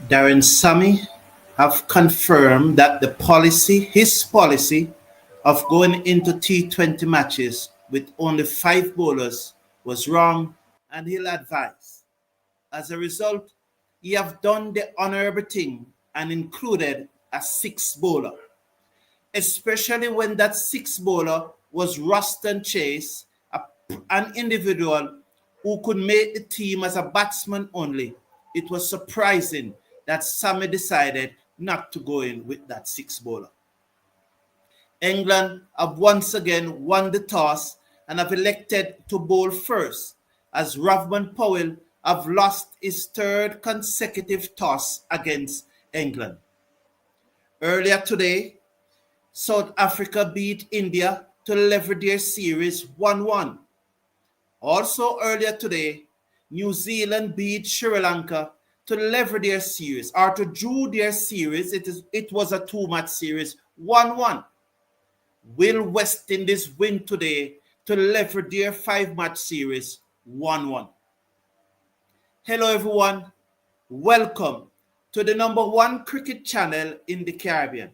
Darren Sammy have confirmed that his policy of going into T20 matches with only 5 bowlers was wrong and he'll advise. As a result, he have done the honorable thing and included a 6 bowler, especially when that 6 bowler was Puran and Chase, an individual who could make the team as a batsman only. It was surprising that Sammy decided not to go in with that 6 bowler. England have once again won the toss and have elected to bowl first, as Powell have lost his 3rd consecutive toss against England. Earlier today, South Africa beat India to level their series 1-1. Also earlier today, New Zealand beat Sri Lanka to level their series, or to draw their series. It was a 2-match series, 1-1. Will West Indies win today to level their 5-match series, 1-1? Hello everyone, welcome to the #1 cricket channel in the Caribbean.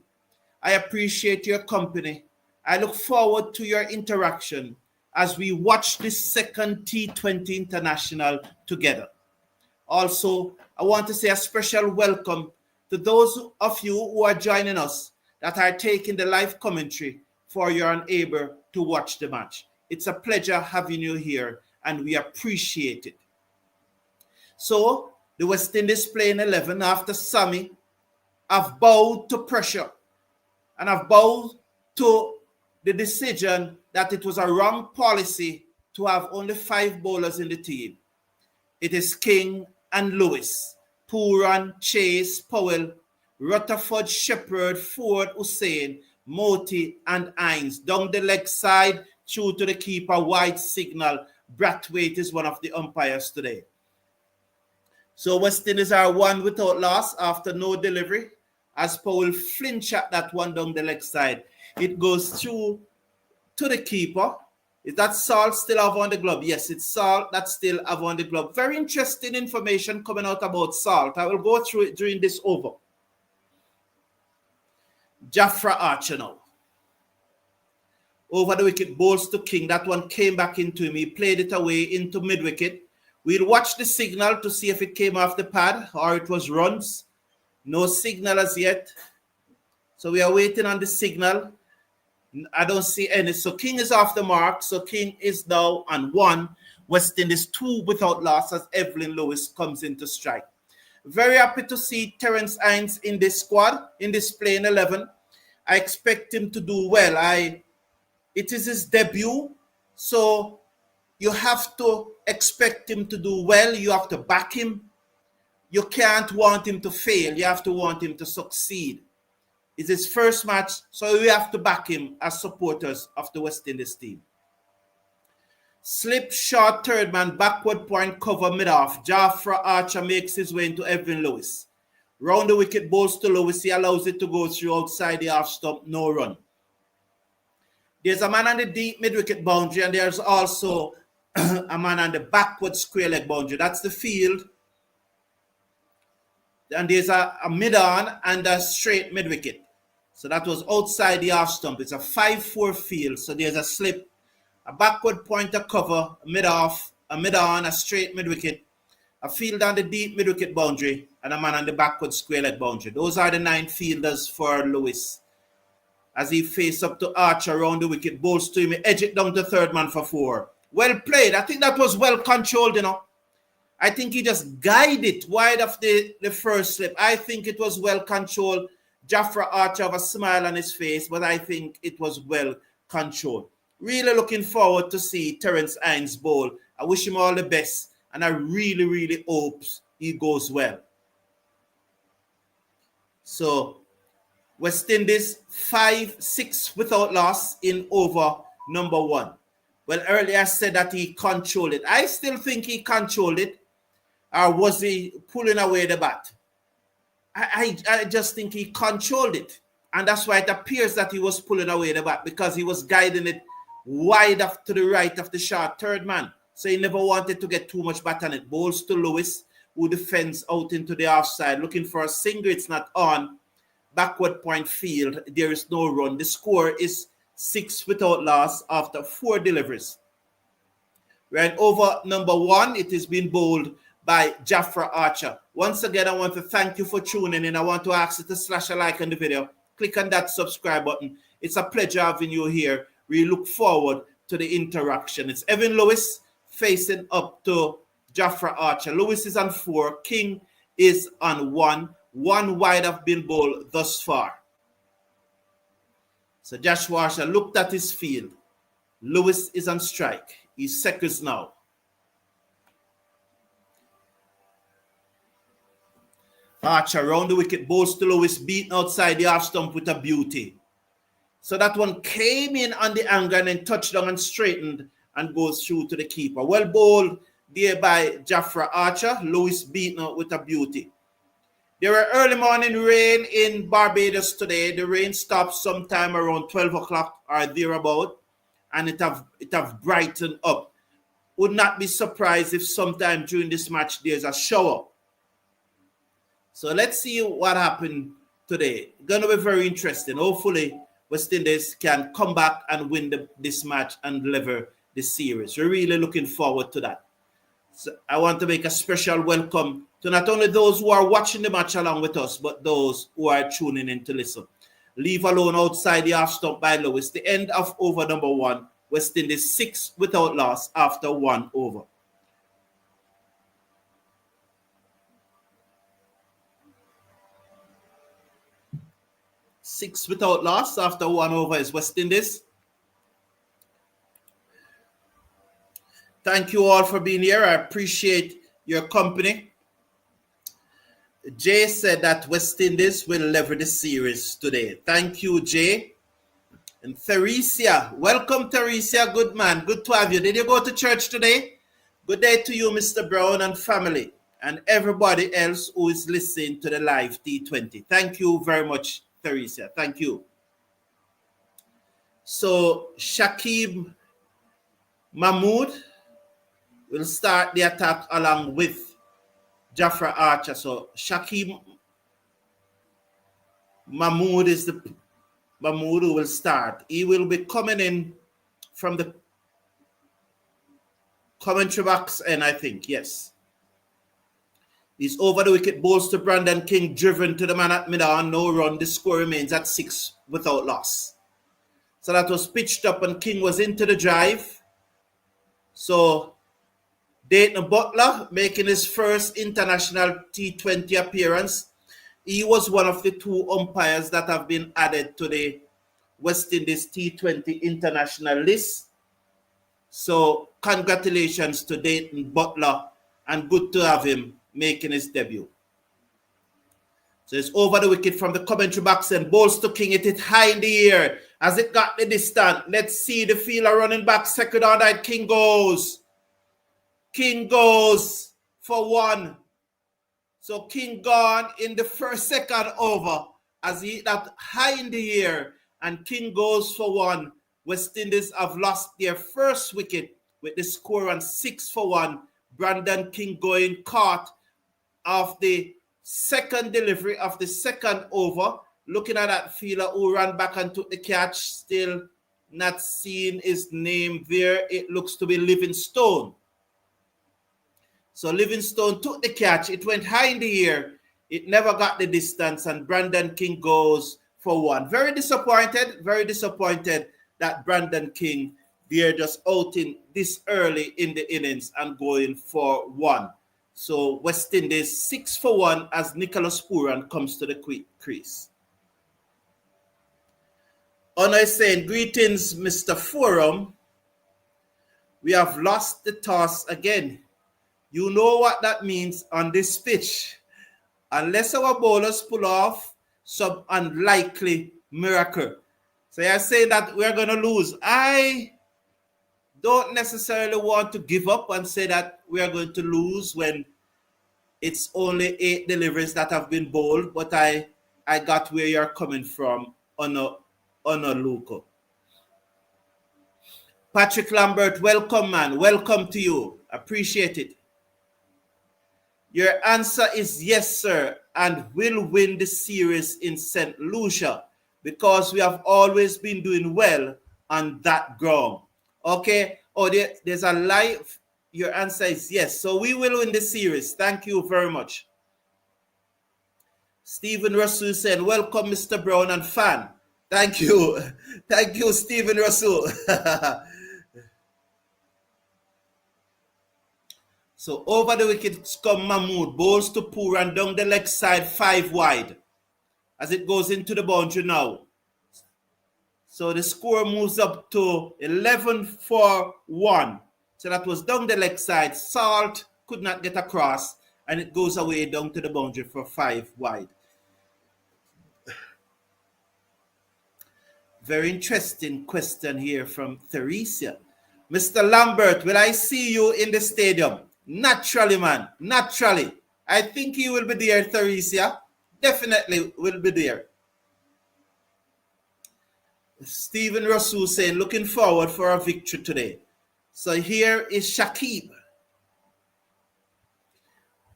I appreciate your company. I look forward to your interaction as we watch this second T20 International together. Also, I want to say a special welcome to those of you who are joining us that are taking the live commentary for you're unable to watch the match. It's a pleasure having you here and we appreciate it. So, the West Indies playing 11 after Sammy have bowed to pressure and have bowed to the decision that it was a wrong policy to have only 5 bowlers in the team. It is King and Lewis, Puran, Chase, Powell, Rutherford, Shepherd, Ford, Hussain, Moti, and Hines. Down the leg side, through to the keeper, wide signal. Brathwaite is one of the umpires today. So West Indies are 1 without loss after no delivery. As Powell flinch at that one down the leg side, it goes through to the keeper. Is that Salt still have on the glove? Yes, it's Salt that still have on the glove. Very interesting information coming out about Salt. I will go through it during this over. Jafra Archer now. Over the wicket, bowls to King. That one came back into him. He played it away into mid-wicket. We'll watch the signal to see if it came off the pad or it was runs. No signal as yet. So we are waiting on the signal. I don't see any. So King is off the mark. So King is now on 1. West Indies 2 without loss as Evelyn Lewis comes into strike. Very happy to see Terence Hines in this squad, in this playing 11. I expect him to do well. It is his debut. So you have to expect him to do well. You have to back him. You can't want him to fail. You have to want him to succeed. It's his first match, so we have to back him as supporters of the West Indies team. Slip, short, third man, backward point, cover, mid-off. Jafra Archer makes his way into Evan Lewis. Round the wicket, bowls to Lewis. He allows it to go through outside the half stump, no run. There's a man on the deep mid-wicket boundary, and there's also a man on the backward square leg boundary. That's the field. And there's a mid-on and a straight mid-wicket. So that was outside the half stump. It's a 5-4 field. So there's a slip, a backward pointer cover, a mid-off, a mid-on, a straight mid-wicket, a field on the deep mid-wicket boundary, and a man on the backward square leg boundary. Those are the 9 fielders for Lewis. As he faces up to Archer around the wicket, bowls to him, he edge it down to third man for 4. Well played. I think that was well controlled, I think he just guided wide of the first slip. I think it was well controlled. Jafra Archer have a smile on his face, but I think it was well controlled. Really looking forward to see Terence Hines bowl. I wish him all the best, and I really, really hope he goes well. So, West Indies 5-6 without loss in over #1. Well, earlier I said that he controlled it. I still think he controlled it. Or was he pulling away the bat? I just think he controlled it. And that's why it appears that he was pulling away the bat, because he was guiding it wide up to the right of the short third man. So he never wanted to get too much bat on it. Bowls to Lewis. who defends out into the offside, looking for a single. It's not on. Backward point field. There is no run. The score is 6 without loss after 4 deliveries. We're in over number 1. It is being bowled by Jafra Archer. Once again, I want to thank you for tuning in. I want to ask you to slash a like on the video. Click on that subscribe button. It's a pleasure having you here. We look forward to the interaction. It's Evan Lewis facing up to Jafra Archer. Lewis is on 4. King is on 1. 1 wide have been bowled thus far. So Joshua Archer looked at his field. Lewis is on strike. He's seconds now. Archer round the wicket, bowls to Lewis, beaten outside the half stump with a beauty. So that one came in on the angle and then touched down and straightened and goes through to the keeper. Well bowled there by Jafra Archer. Lewis beaten out with a beauty. There were early morning rain in Barbados today. The rain stopped sometime around 12 o'clock or thereabout, and it have brightened up. Would not be surprised if sometime during this match there's a shower. So let's see what happened today. Gonna be very interesting. Hopefully, West Indies can come back and win this match and deliver the series. We're really looking forward to that. So I want to make a special welcome to not only those who are watching the match along with us, but those who are tuning in to listen. Leave alone outside the half stump by Lewis. The end of over number 1. West Indies 6 without loss after 1 over. Six without loss after 1 over is West Indies. Thank you all for being here. I appreciate your company. Jay said that West Indies will lever the series today. Thank you, Jay. And Theresia, welcome, Theresia. Good man. Good to have you. Did you go to church today? Good day to you, Mr. Brown and family, and everybody else who is listening to the live T20. Thank you very much, Theresia. Thank you. So, Shakib Mahmood will start the attack along with Jafra Archer. So Shakib Mahmood is the Mahmood who will start. He will be coming in from the commentary box, and I think, yes. He's over the wicket, bowls to Brandon King, driven to the man at mid-on, no run. The score remains at 6 without loss. So that was pitched up and King was into the drive. So Dayton Butler making his first international T20 appearance. He was one of the 2 umpires that have been added to the West Indies T20 International list. So congratulations to Dayton Butler, and good to have him making his debut. So it's over the wicket from the commentary box and bowls to King. It hit high in the air as it got the distance. Let's see the fielder running back. Second on that, King goes. King goes for 1. So King gone in the second over as he hit that high in the air, and King goes for 1. West Indies have lost their first wicket with the score on 6 for 1. Brandon King going caught of the second delivery of the second over. Looking at that fielder who ran back and took the catch, still not seeing his name there. It looks to be Livingstone. So Livingstone took the catch. It went high in the air. It never got the distance, and Brandon King goes for 1. Very disappointed that Brandon King, they're just out in this early in the innings and going for 1. So West Indies 6 for 1 as Nicholas Pooran comes to the crease. Honor is saying, greetings, Mr. Forum. We have lost the toss again. You know what that means on this pitch. Unless our bowlers pull off some unlikely miracle. So you're saying that we're going to lose. I don't necessarily want to give up and say that we are going to lose when it's only 8 deliveries that have been bowled, but I got where you're coming from on a local. Patrick Lambert, welcome, man. Welcome to you. Appreciate it. Your answer is yes, sir, and will win the series in St. Lucia because we have always been doing well on that ground. Okay? Oh, there's a lie. Your answer is yes. So we will win the series. Thank you very much. Stephen Russell said, welcome, Mr. Brown and fan. Thank you. Thank you, Stephen Russell. So over the wickets come Mahmood. Bowls to Pooran down the leg side, 5 wide. As it goes into the boundary now. So the score moves up to 11 for 1. So that was down the leg side. Salt could not get across. And it goes away down to the boundary for 5 wide. Very interesting question here from Theresia. Mr. Lambert, will I see you in the stadium? Naturally, man. Naturally. I think you will be there, Theresia. Definitely will be there. Stephen Russell saying, looking forward for a victory today. So here is Shakib.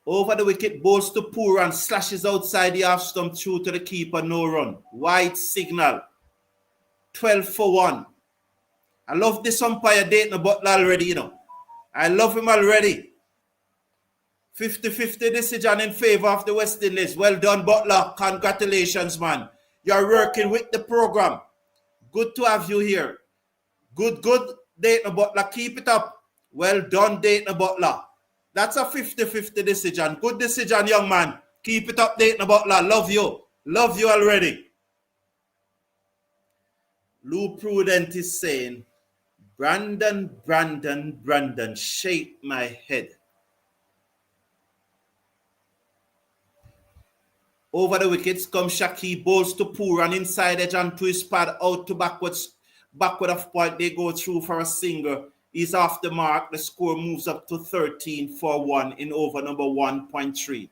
Over the wicket, bowls to Pooran, slashes outside the half stump through to the keeper, no run. Wide signal. 12 for 1. I love this umpire dating the Butler already, you know. I love him already. 50-50 decision in favor of the West Indies. Well done, Butler. Congratulations, man. You're working with the program. Good to have you here. Good, Dayton Butler. Keep it up. Well done, Dayton Butler. That's a 50-50 decision. Good decision, young man. Keep it up, Dayton Butler. Love you. Love you already. Lou Prudent is saying, Brandon, shake my head. Over the wickets comes Shaki, bowls to Pooran, inside edge onto his pad, out to backward of point. They go through for a single. He's off the mark. The score moves up to 13 for 1 in over number 1.3.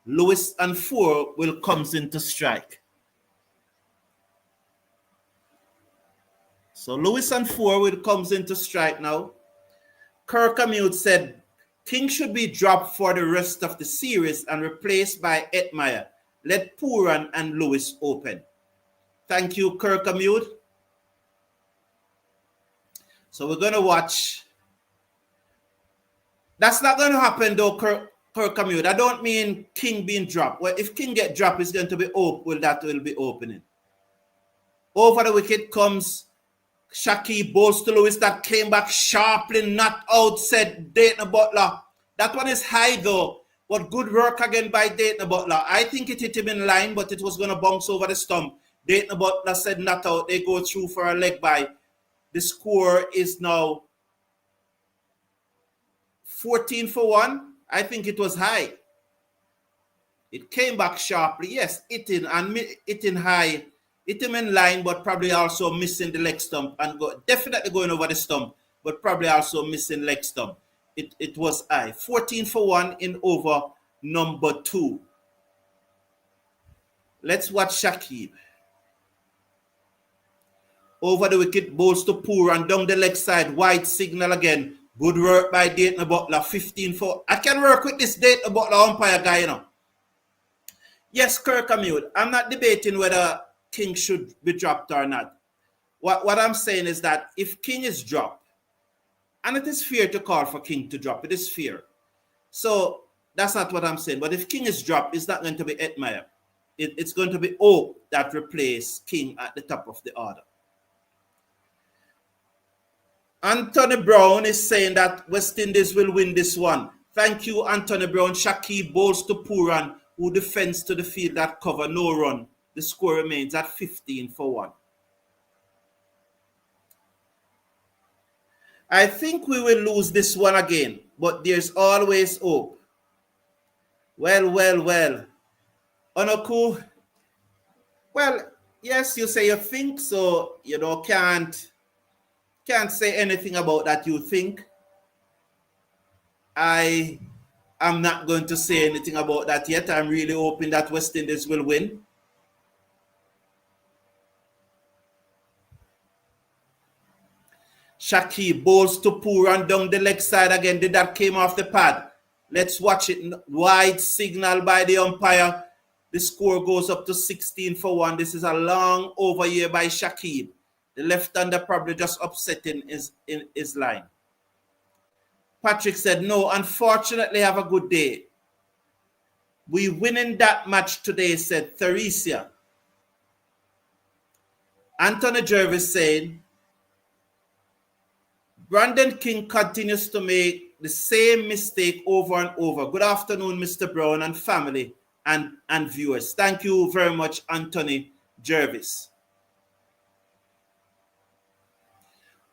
Lewis and 4 will comes into strike. So Lewis and 4 will comes into strike now. Kirkamute said, King should be dropped for the rest of the series and replaced by Edmire. Let Puran and Lewis open. Thank you, Kirkamute. So we're going to watch. That's not going to happen though, Kirkamute. I don't mean King being dropped. Well, if King get dropped, it's going to be open. Well, that will be opening. Over the wicket comes Shaki, bowls to Lewis, that came back sharply, not out, said Dayton Butler. That one is high though, but good work again by Dayton Butler. I think it hit him in line, but it was going to bounce over the stump. Dayton Butler said not out. They go through for a leg by. The score is now 14 for 1. I think it was high. It came back sharply. Yes, hitting high. Hit him in line, but probably also missing the leg stump and definitely going over the stump, but probably also missing leg stump. It was high. 14 for 1 in over number 2. Let's watch Shakib. Over the wicket, bowls to Pooran, down the leg side, wide signal again. Good work by Dayton Butler, 15 for. I can work with this Dayton Butler umpire guy, you know. Yes, Kirkamute, I'm not debating whether King should be dropped or not. What I'm saying is that if King is dropped, and it is fair to call for King to drop, it is fair. So that's not what I'm saying. But if King is dropped, it's not going to be Edmire. It's going to be Oak that replace King at the top of the order. Anthony Brown is saying that West Indies will win this one. Thank you, Anthony Brown. Shaki bowls to Pooran, who defends to the field that cover, no run. The score remains at 15 for 1. I think we will lose this one again, but there's always hope. Well. Onoku, well, yes, you say you think, so, can't say anything about that you think. I am not going to say anything about that yet. I'm really hoping that West Indies will win. Shaki bowls to Pooran down the leg side again. That came off the pad. Let's watch it. Wide signal by the umpire. The score goes up to 16-1. This is a long over here by Shakib. The left-hander probably just upsetting his line. Patrick said, no, unfortunately, have a good day. We winning that match today, said Theresia. Anthony Jervis saying, Brandon King continues to make the same mistake over and over. Good afternoon, Mr. Brown and family and viewers. Thank you very much, Anthony Jervis.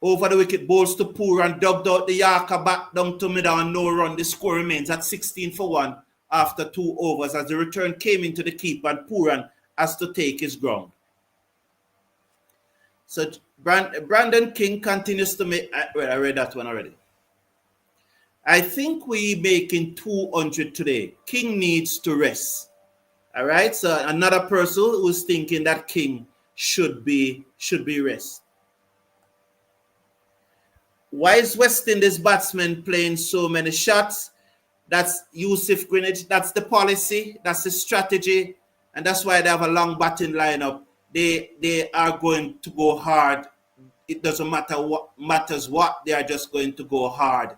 Over the wicket, balls to Pooran, dug out the Yorker back down to middle and no run. The score remains at 16-1 after 2 overs as the return came into the keeper and Pooran has to take his ground. So Brandon King continues to make... I read that one already. I think we making 200 today. King needs to rest. All right. So another person who's thinking that King should be rest. Why is West Indies batsman playing so many shots? That's Yusuf Greenwich. That's the policy. That's the strategy. And that's why they have a long batting lineup. They are going to go hard. It doesn't matter what matters what. They are just going to go hard.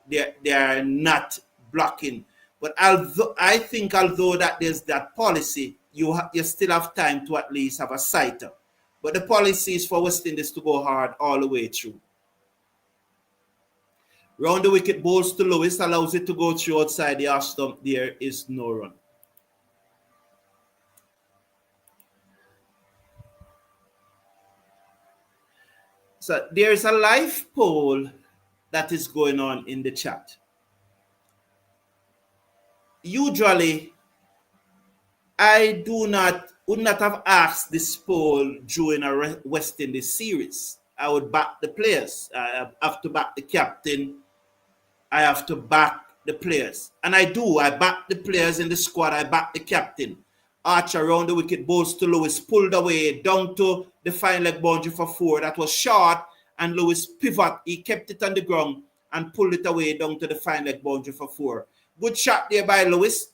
They are not blocking. But I think although that there's that policy, you still have time to at least have a sighter. But the policy is for West Indies to go hard all the way through. Round the wicket, balls to Lewis, allows it to go through outside the half stump. There is no run. So there is a live poll that is going on in the chat. Usually, I would not have asked this poll during a West Indies series. I would back the players. I have to back the captain. I have to back the players. And I do. I back the players in the squad. I back the captain. Archer around the wicket, balls to Lewis, pulled away, down to the fine leg boundary for 4. That was short, and Lewis pivot. He kept it on the ground and pulled it away down to the fine leg boundary for 4. Good shot there by Lewis.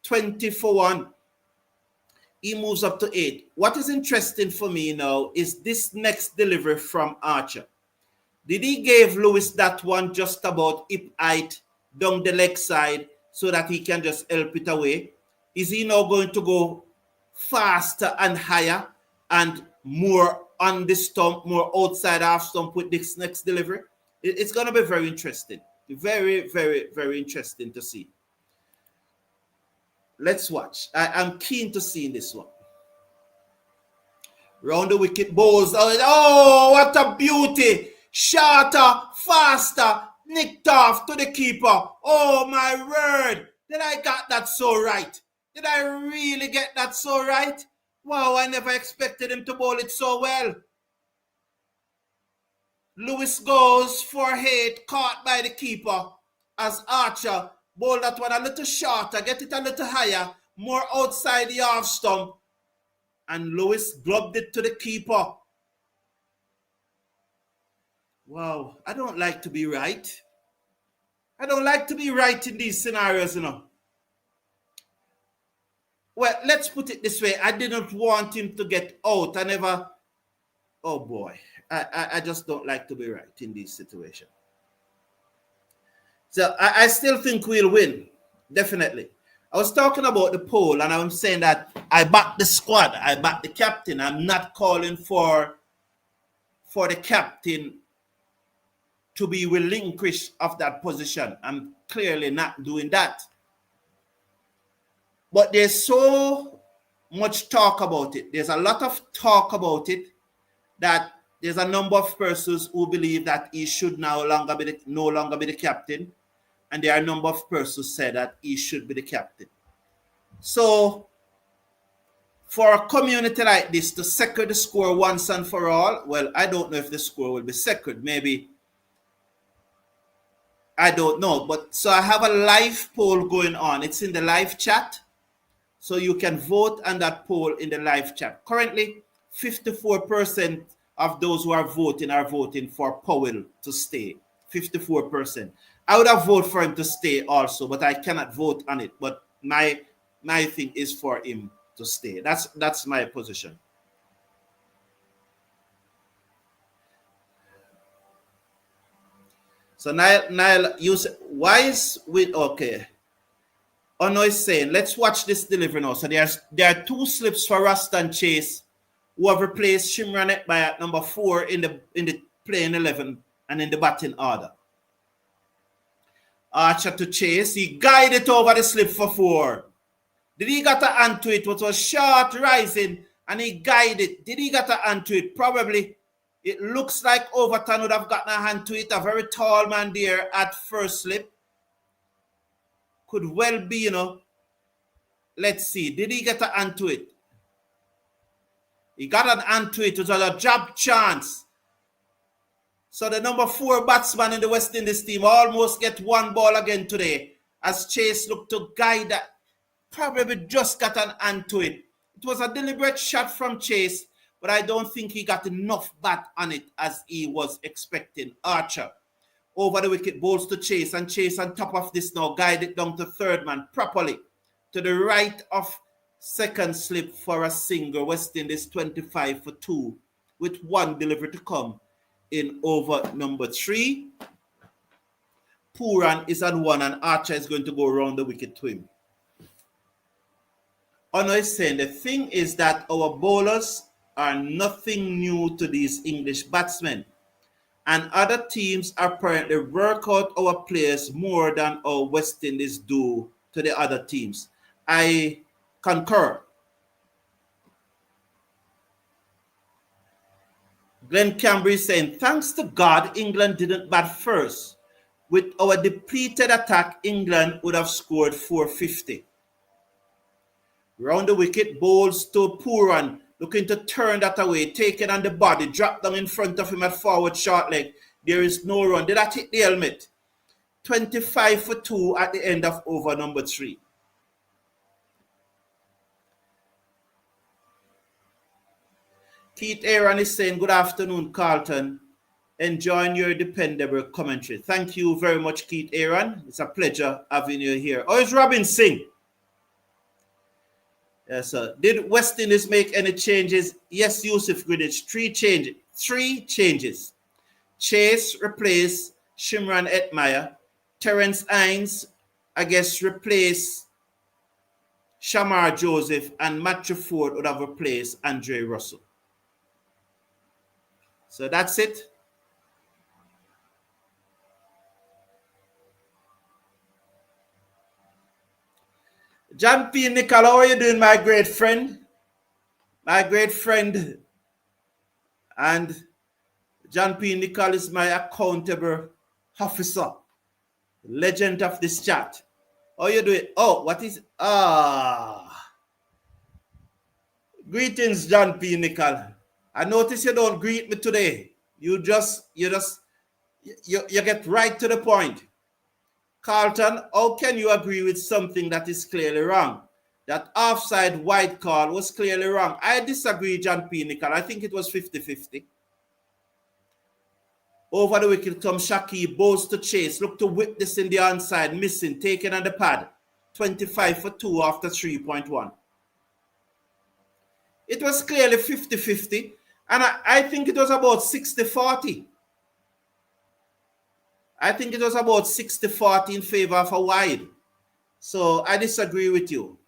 20-1. He moves up to 8. What is interesting for me now is this next delivery from Archer. Did he give Lewis that one just about hip height down the leg side so that he can just help it away? Is he now going to go faster and higher and more on the stump, more outside half stump with this next delivery? It's going to be very interesting. Very, very, very interesting to see. Let's watch. I'm keen to see this one. Round the wicket, balls. Oh, what a beauty. Shorter, faster, nicked off to the keeper. Oh, my word. Did I get that so right? Did I really get that so right? Wow, I never expected him to bowl it so well. Lewis goes for 8, caught by the keeper as Archer bowled that one a little shorter, get it a little higher, more outside the half stump. And Lewis gloved it to the keeper. Wow, I don't like to be right. I don't like to be right in these scenarios, you know. Well, let's put it this way. I didn't want him to get out. I never... Oh, boy. I just don't like to be right in these situations. So I still think we'll win. Definitely. I was talking about the poll, and I'm saying that I back the squad. I back the captain. I'm not calling for the captain to be relinquished of that position. I'm clearly not doing that. But there's so much talk about it. There's a lot of talk about it that there's a number of persons who believe that he should no longer be the captain. And there are a number of persons who say that he should be the captain. So for a community like this to secure the score once and for all, well, I don't know if the score will be secured. Maybe. I don't know. But so I have a live poll going on. It's in the live chat. So you can vote on that poll in the live chat. Currently, 54% of those who are voting for Powell to stay. 54%. I would have voted for him to stay also, but I cannot vote on it. But my thing is for him to stay. That's my position. So Niall, you say, why is with okay? Ono is saying, let's watch this delivery now. So there are two slips for Puran and Chase, who have replaced Shimran by at number 4 in the playing 11 and in the batting order. Archer to Chase, he guided over the slip for 4. Did he get a hand to it? It was short rising and he guided. Did he get a hand to it? Probably. It looks like Overton would have gotten a hand to it. A very tall man there at first slip. Could well be, you know. Let's see. Did he get a hand to it? He got an hand to it. It was a jab chance. So the number 4 batsman in the West Indies team almost get one ball again today as Chase looked to guide that. Probably just got an hand to it. It was a deliberate shot from Chase, but I don't think he got enough bat on it as he was expecting. Archer over the wicket, bowls to Chase, and Chase on top of this now guided down to third man properly to the right of second slip for a single. West Indies 25 for 2 with one delivery to come in over number 3. Pooran is on 1 and Archer is going to go around the wicket to him. Ono is saying the thing is that our bowlers are nothing new to these English batsmen, and other teams apparently work out our players more than our West Indies do to the other teams. I concur. Glenn Cambry is saying, thanks to God, England didn't bat first. With our depleted attack, England would have scored 450. Round the wicket, bowls to Pooran, looking to turn that away, take it on the body, drop down in front of him at forward short leg. There is no run. Did that hit the helmet? 25 for 2 at the end of over number 3. Keith Aaron is saying, good afternoon, Carlton. Enjoying your dependable commentary. Thank you very much, Keith Aaron. It's a pleasure having you here. Oh, it's Robin Singh. Yes, sir. Did West Indies make any changes? Yes, Yusuf Greenwich. 3 changes. 3 changes. Chase replaced Shimran Etmire. Terence Hines, I guess, replaced Shamar Joseph, and Matthew Ford would have replaced Andre Russell. So that's it. John P. Nicol, how are you doing, my great friend? My great friend. And John P. Nicol is my accountable officer. Legend of this chat. How are you doing? Oh, what is... Greetings, John P. Nicol. I notice you don't greet me today. You get right to the point. Carlton, how can you agree with something that is clearly wrong? That offside white call was clearly wrong. I disagree, John P. Nicol. I think it was 50-50. Over the wicket comes Shakib, bowls to Chase. Look to whip this in the onside, missing, taken on the pad. 25 for 2 after 3.1. It was clearly 50-50. And I think it was about 60-40. I think it was about 60-40 in favor of a wide. So I disagree with you.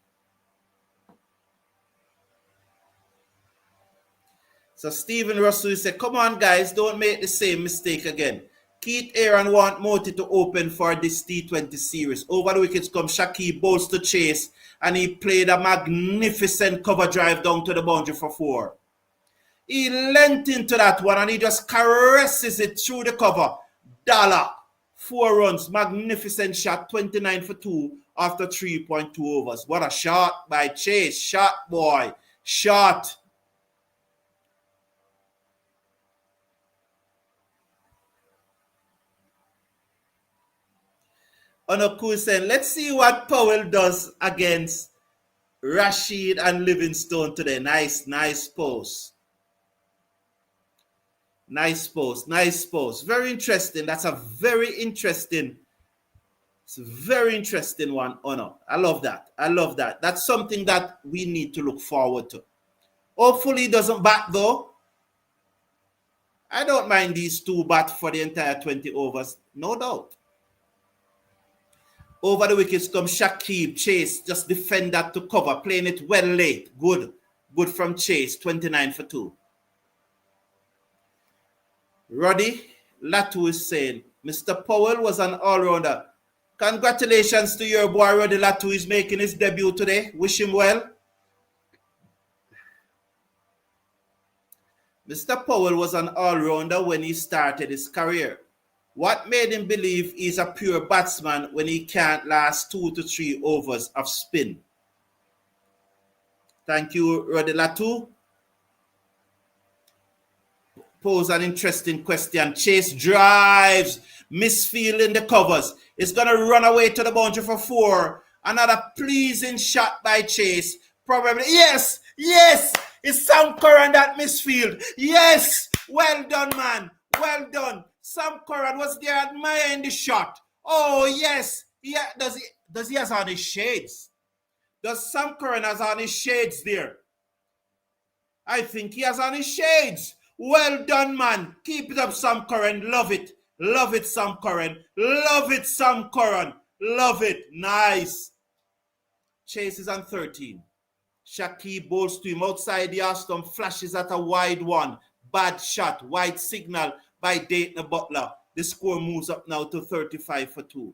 So Stephen Russell said, come on guys, don't make the same mistake again. Keith Aaron want Moti to open for this T20 series. Over the wickets comes Shakib, bowls to Chase, and he played a magnificent cover drive down to the boundary for 4. He leant into that one and he just caresses it through the cover. Dollar. 4 runs. Magnificent shot. 29 for 2 after 3.2 overs. What a shot by Chase. Shot, boy. Shot. Onoku saying, let's see what Powell does against Rashid and Livingstone today. Nice post. Nice post. Very interesting. That's a very interesting It's a very interesting one, Honor. I love that. I love that. That's something that we need to look forward to. Hopefully he doesn't bat though. I don't mind these two bat for the entire 20 overs, no doubt. Over the wickets comes Shakib. Chase just defend that to cover, playing it well late. Good. Good from Chase, 29 for 2. Roddy Latu is saying, Mr. Powell was an all-rounder. Congratulations to your boy, Roddy Latu. He's making his debut today. Wish him well. Mr. Powell was an all-rounder when he started his career. What made him believe he's a pure batsman when he can't last 2 to 3 overs of spin? Thank you, Roddy Latu. Pose an interesting question. Chase drives, misfield in the covers. It's going to run away to the boundary for 4. Another pleasing shot by Chase. Probably, yes, it's Sam Curran that misfield. Yes, well done, man. Well done. Sam Curran was there admiring the shot. Oh, yes. Yeah, does he has on his shades? Does Sam Curran has on his shades there? I think he has on his shades. Well done, man. Keep it up, Sam Curran. Love it. Love it, Sam Curran. Love it, Sam Curran. Love it. Nice. Chase is on 13. Shakib bowls to him outside the off stump, flashes at a wide one. Bad shot. Wide signal by Dayton Butler. The score moves up now to 35 for 2.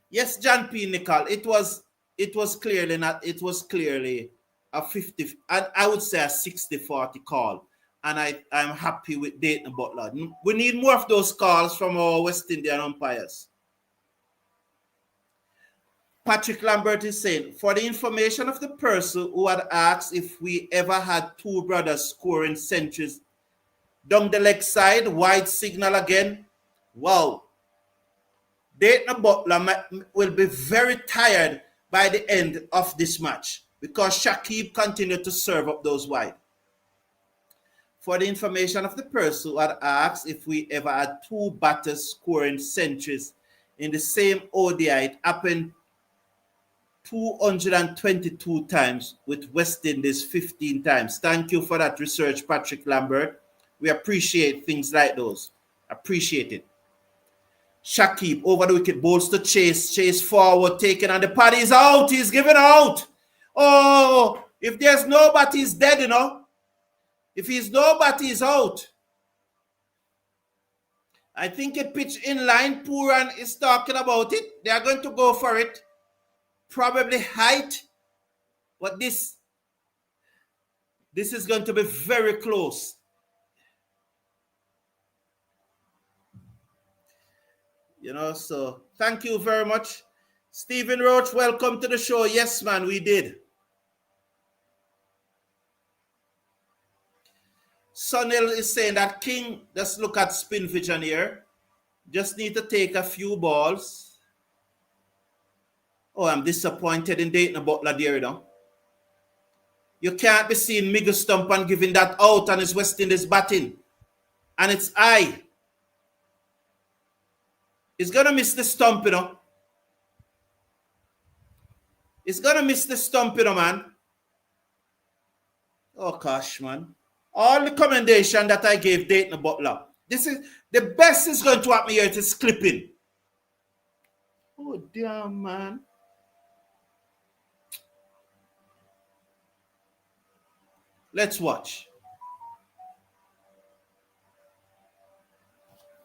Yes, John P. Nicol, it was clearly a 50, and I would say a 60-40 call. And I'm happy with Dayton Butler. We need more of those calls from our West Indian umpires. Patrick Lambert is saying, for the information of the person who had asked if we ever had 2 brothers scoring centuries down the leg side, wide signal again. Wow. Dayton Butler will be very tired by the end of this match because Shakib continued to serve up those wide. For the information of the person who had asked if we ever had 2 batters scoring centuries in the same ODI, it happened 222 times with West Indies 15 times. Thank you for that research, Patrick Lambert. We appreciate things like those. Appreciate it. Shakib over the wicket, bowls to Chase. Chase forward, taken, and the pad is out. He's given out. Oh, if there's nobody, he's dead, you know. If he's nobody, he's out. I think a pitch in line. Pooran is talking about it. They are going to go for it. Probably height. But this is going to be very close. You know, so thank you very much. Stephen Roach, welcome to the show. Yes, man, we did. Sunil is saying that King, just look at spin vision here. Just need to take a few balls. Oh, I'm disappointed in Dayton Butler there, you know. You can't be seeing Miguel Stump and giving that out and it's West Indies batting. And it's high. He's going to miss the stump, you know. He's going to miss the stump, you know, man. Oh, gosh, man. All the commendation that I gave Dayton Butler. This is the best is going to happen here. It is clipping. Oh, damn, man. Let's watch.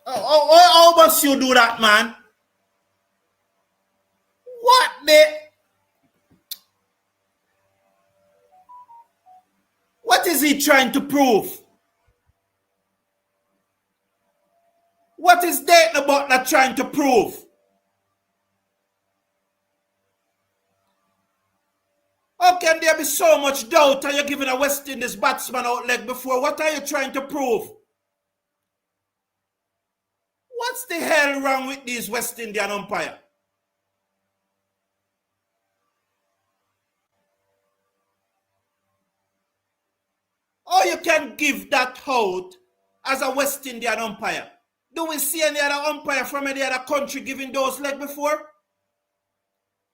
How must you do that, man? What the? What is he trying to prove? What is Dayton Butler trying to prove? How can there be so much doubt and you're giving a West Indies batsman out leg before? What are you trying to prove? What's the hell wrong with these West Indian umpire? Or you can give that out as a West Indian umpire. Do we see any other umpire from any other country giving those leg before?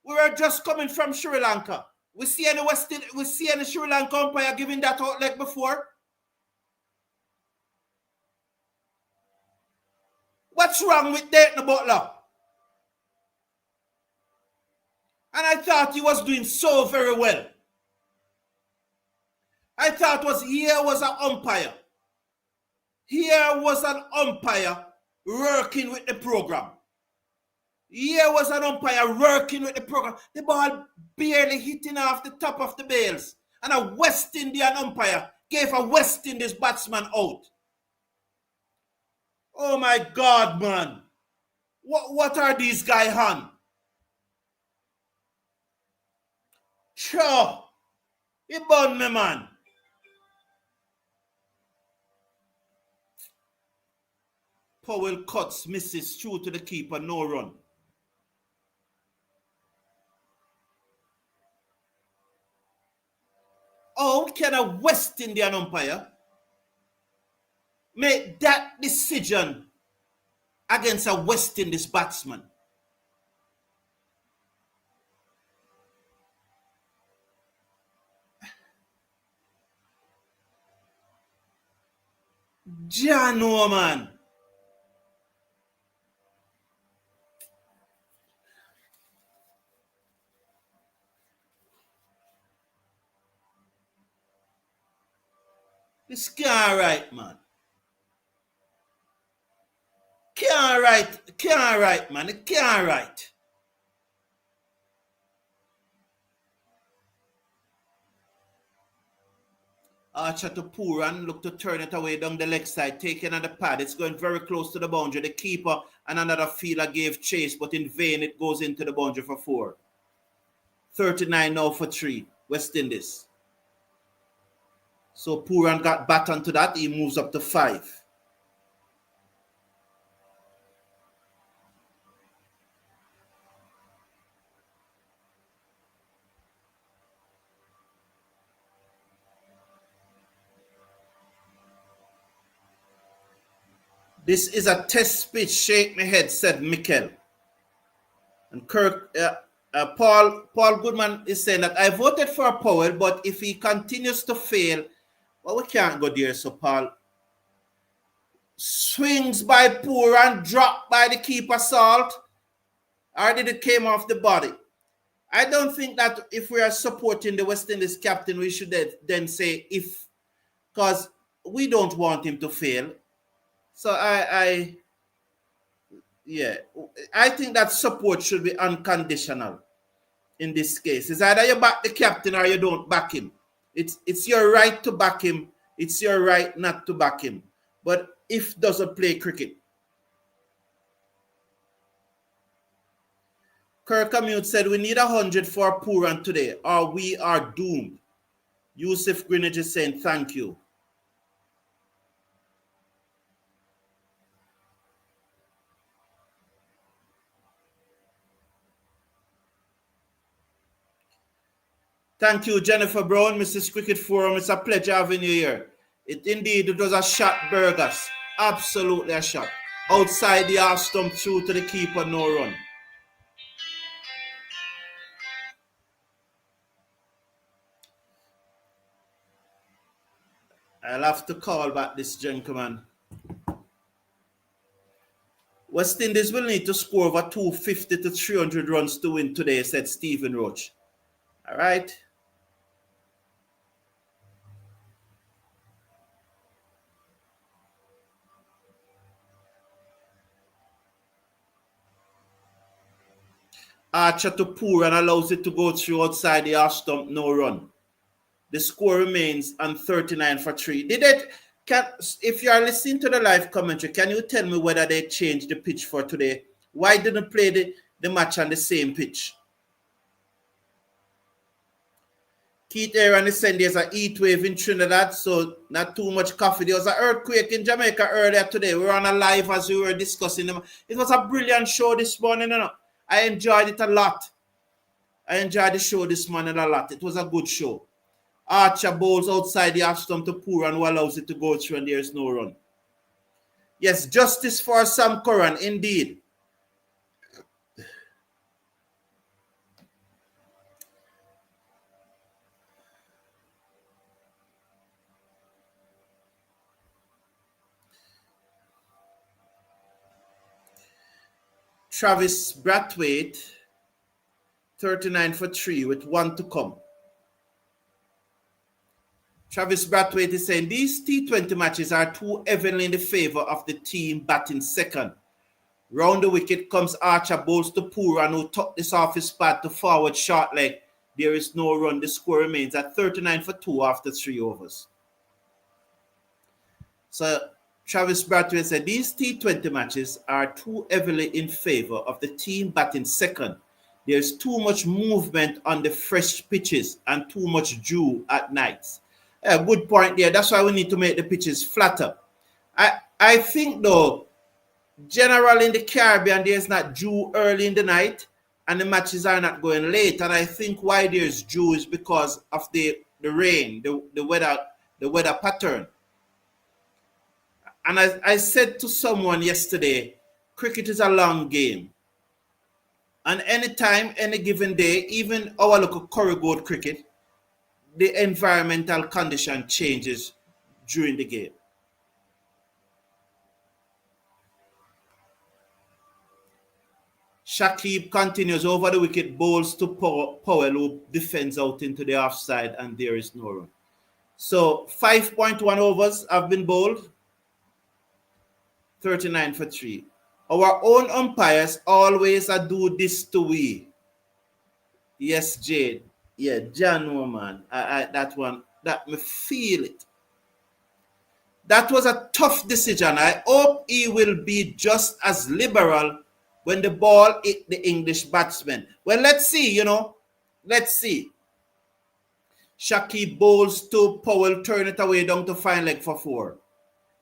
We were just coming from Sri Lanka. We see any Sri Lanka umpire giving that out leg before? What's wrong with Dayton Butler? And I thought he was doing so very well. I thought here was an umpire. Here was an umpire working with the program. Here was an umpire working with the program. The ball barely hitting off the top of the bails. And a West Indian umpire gave a West Indies batsman out. Oh my God, man. What are these guys on? Sure. He burned me, man. Powell cuts, misses, through to the keeper, no run. How can a West Indian umpire make that decision against a West Indies batsman? Jano, man. This can't right, man. Can't right, man. It can't right. Archer to Pooran, look to turn it away down the leg side, taking on the pad. It's going very close to the boundary. The keeper and another fielder gave chase, but in vain it goes into the boundary for 4. 39 now for 3, West Indies. So Puran got back onto that. He moves up to 5. This is a test pitch. Shake my head, said Mikel. And Paul Goodman is saying that I voted for Powell, but if he continues to fail, well, we can't go there. So Paul swings by Pooran, dropped by the keeper Salt, or did it came off the body? I don't think that if we are supporting the West Indies captain, we should then say if, because we don't want him to fail. So I think that support should be unconditional in this case. It's either you back the captain or you don't back him. It's your right to back him. It's your right not to back him. But if doesn't play cricket. Kirkamute said we need 100 for Pooran today or we are doomed. Yusuf Greenwich is saying thank you. Thank you, Jennifer Brown, Mrs. Cricket Forum. It's a pleasure having you here. It was a shot, Burgers. Absolutely a shot. Outside the half stump, through to the keeper, no run. I'll have to call back this gentleman. West Indies will need to score over 250 to 300 runs to win today, said Stephen Roach. All right. Archer to Pooran allows it to go through outside the half stump, no run. The score remains on 39 for 3. If you are listening to the live commentary, can you tell me whether they changed the pitch for today? Why didn't play the match on the same pitch? Keith Aaron is saying there's a heat wave in Trinidad, so not too much coffee. There was an earthquake in Jamaica earlier today. We were on a live as we were discussing them. It was a brilliant show this morning. I enjoyed it a lot. I enjoyed the show this morning a lot. It was a good show. Archer bowls outside the half stump to Pooran, who allows it to go through, and there's no run. Yes, justice for Sam Curran, indeed. Travis Brathwaite, 39 for 3 with 1 to come. Travis Brathwaite is saying these T20 matches are too heavily in the favor of the team batting second. Round the wicket comes Archer, bowls to Pooran, who took this off his pad to forward short leg. There is no run. The score remains at 39 for 2 after 3 overs. So Travis Brathwaite said these T20 matches are too heavily in favor of the team batting second. There's too much movement on the fresh pitches and too much dew at nights. Good point there. That's why we need to make the pitches flatter. I think, though, generally in the Caribbean, there's not dew early in the night and the matches are not going late. And I think why there's dew is because of the rain, the weather pattern. And I said to someone yesterday, cricket is a long game. And anytime, any given day, even our local corrugated cricket, the environmental condition changes during the game. Shakib continues over the wicket, bowls to Powell, who defends out into the offside, and there is no run. So 5.1 overs have been bowled, 39 for 3. Our own umpires always do this to we. Yes, Jade. Yeah, John Woman. That one, that me feel it. That was a tough decision. I hope he will be just as liberal when the ball hit the English batsman. Well, let's see, Let's see. Shakib bowls to Powell, turn it away down to fine leg for 4.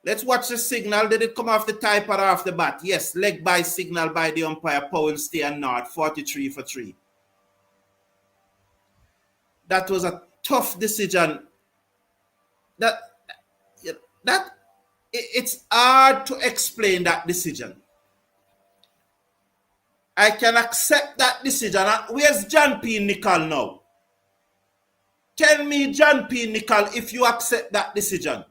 Let's watch the signal. Did it come off the tie pad or off the bat? Yes, leg by signal by the umpire. Powell stay and not, 43 for 3. That was a tough decision. It's hard to explain that decision. I can accept that decision. Where's John P. Nicol now? Tell me, John P. Nicol, if you accept that decision.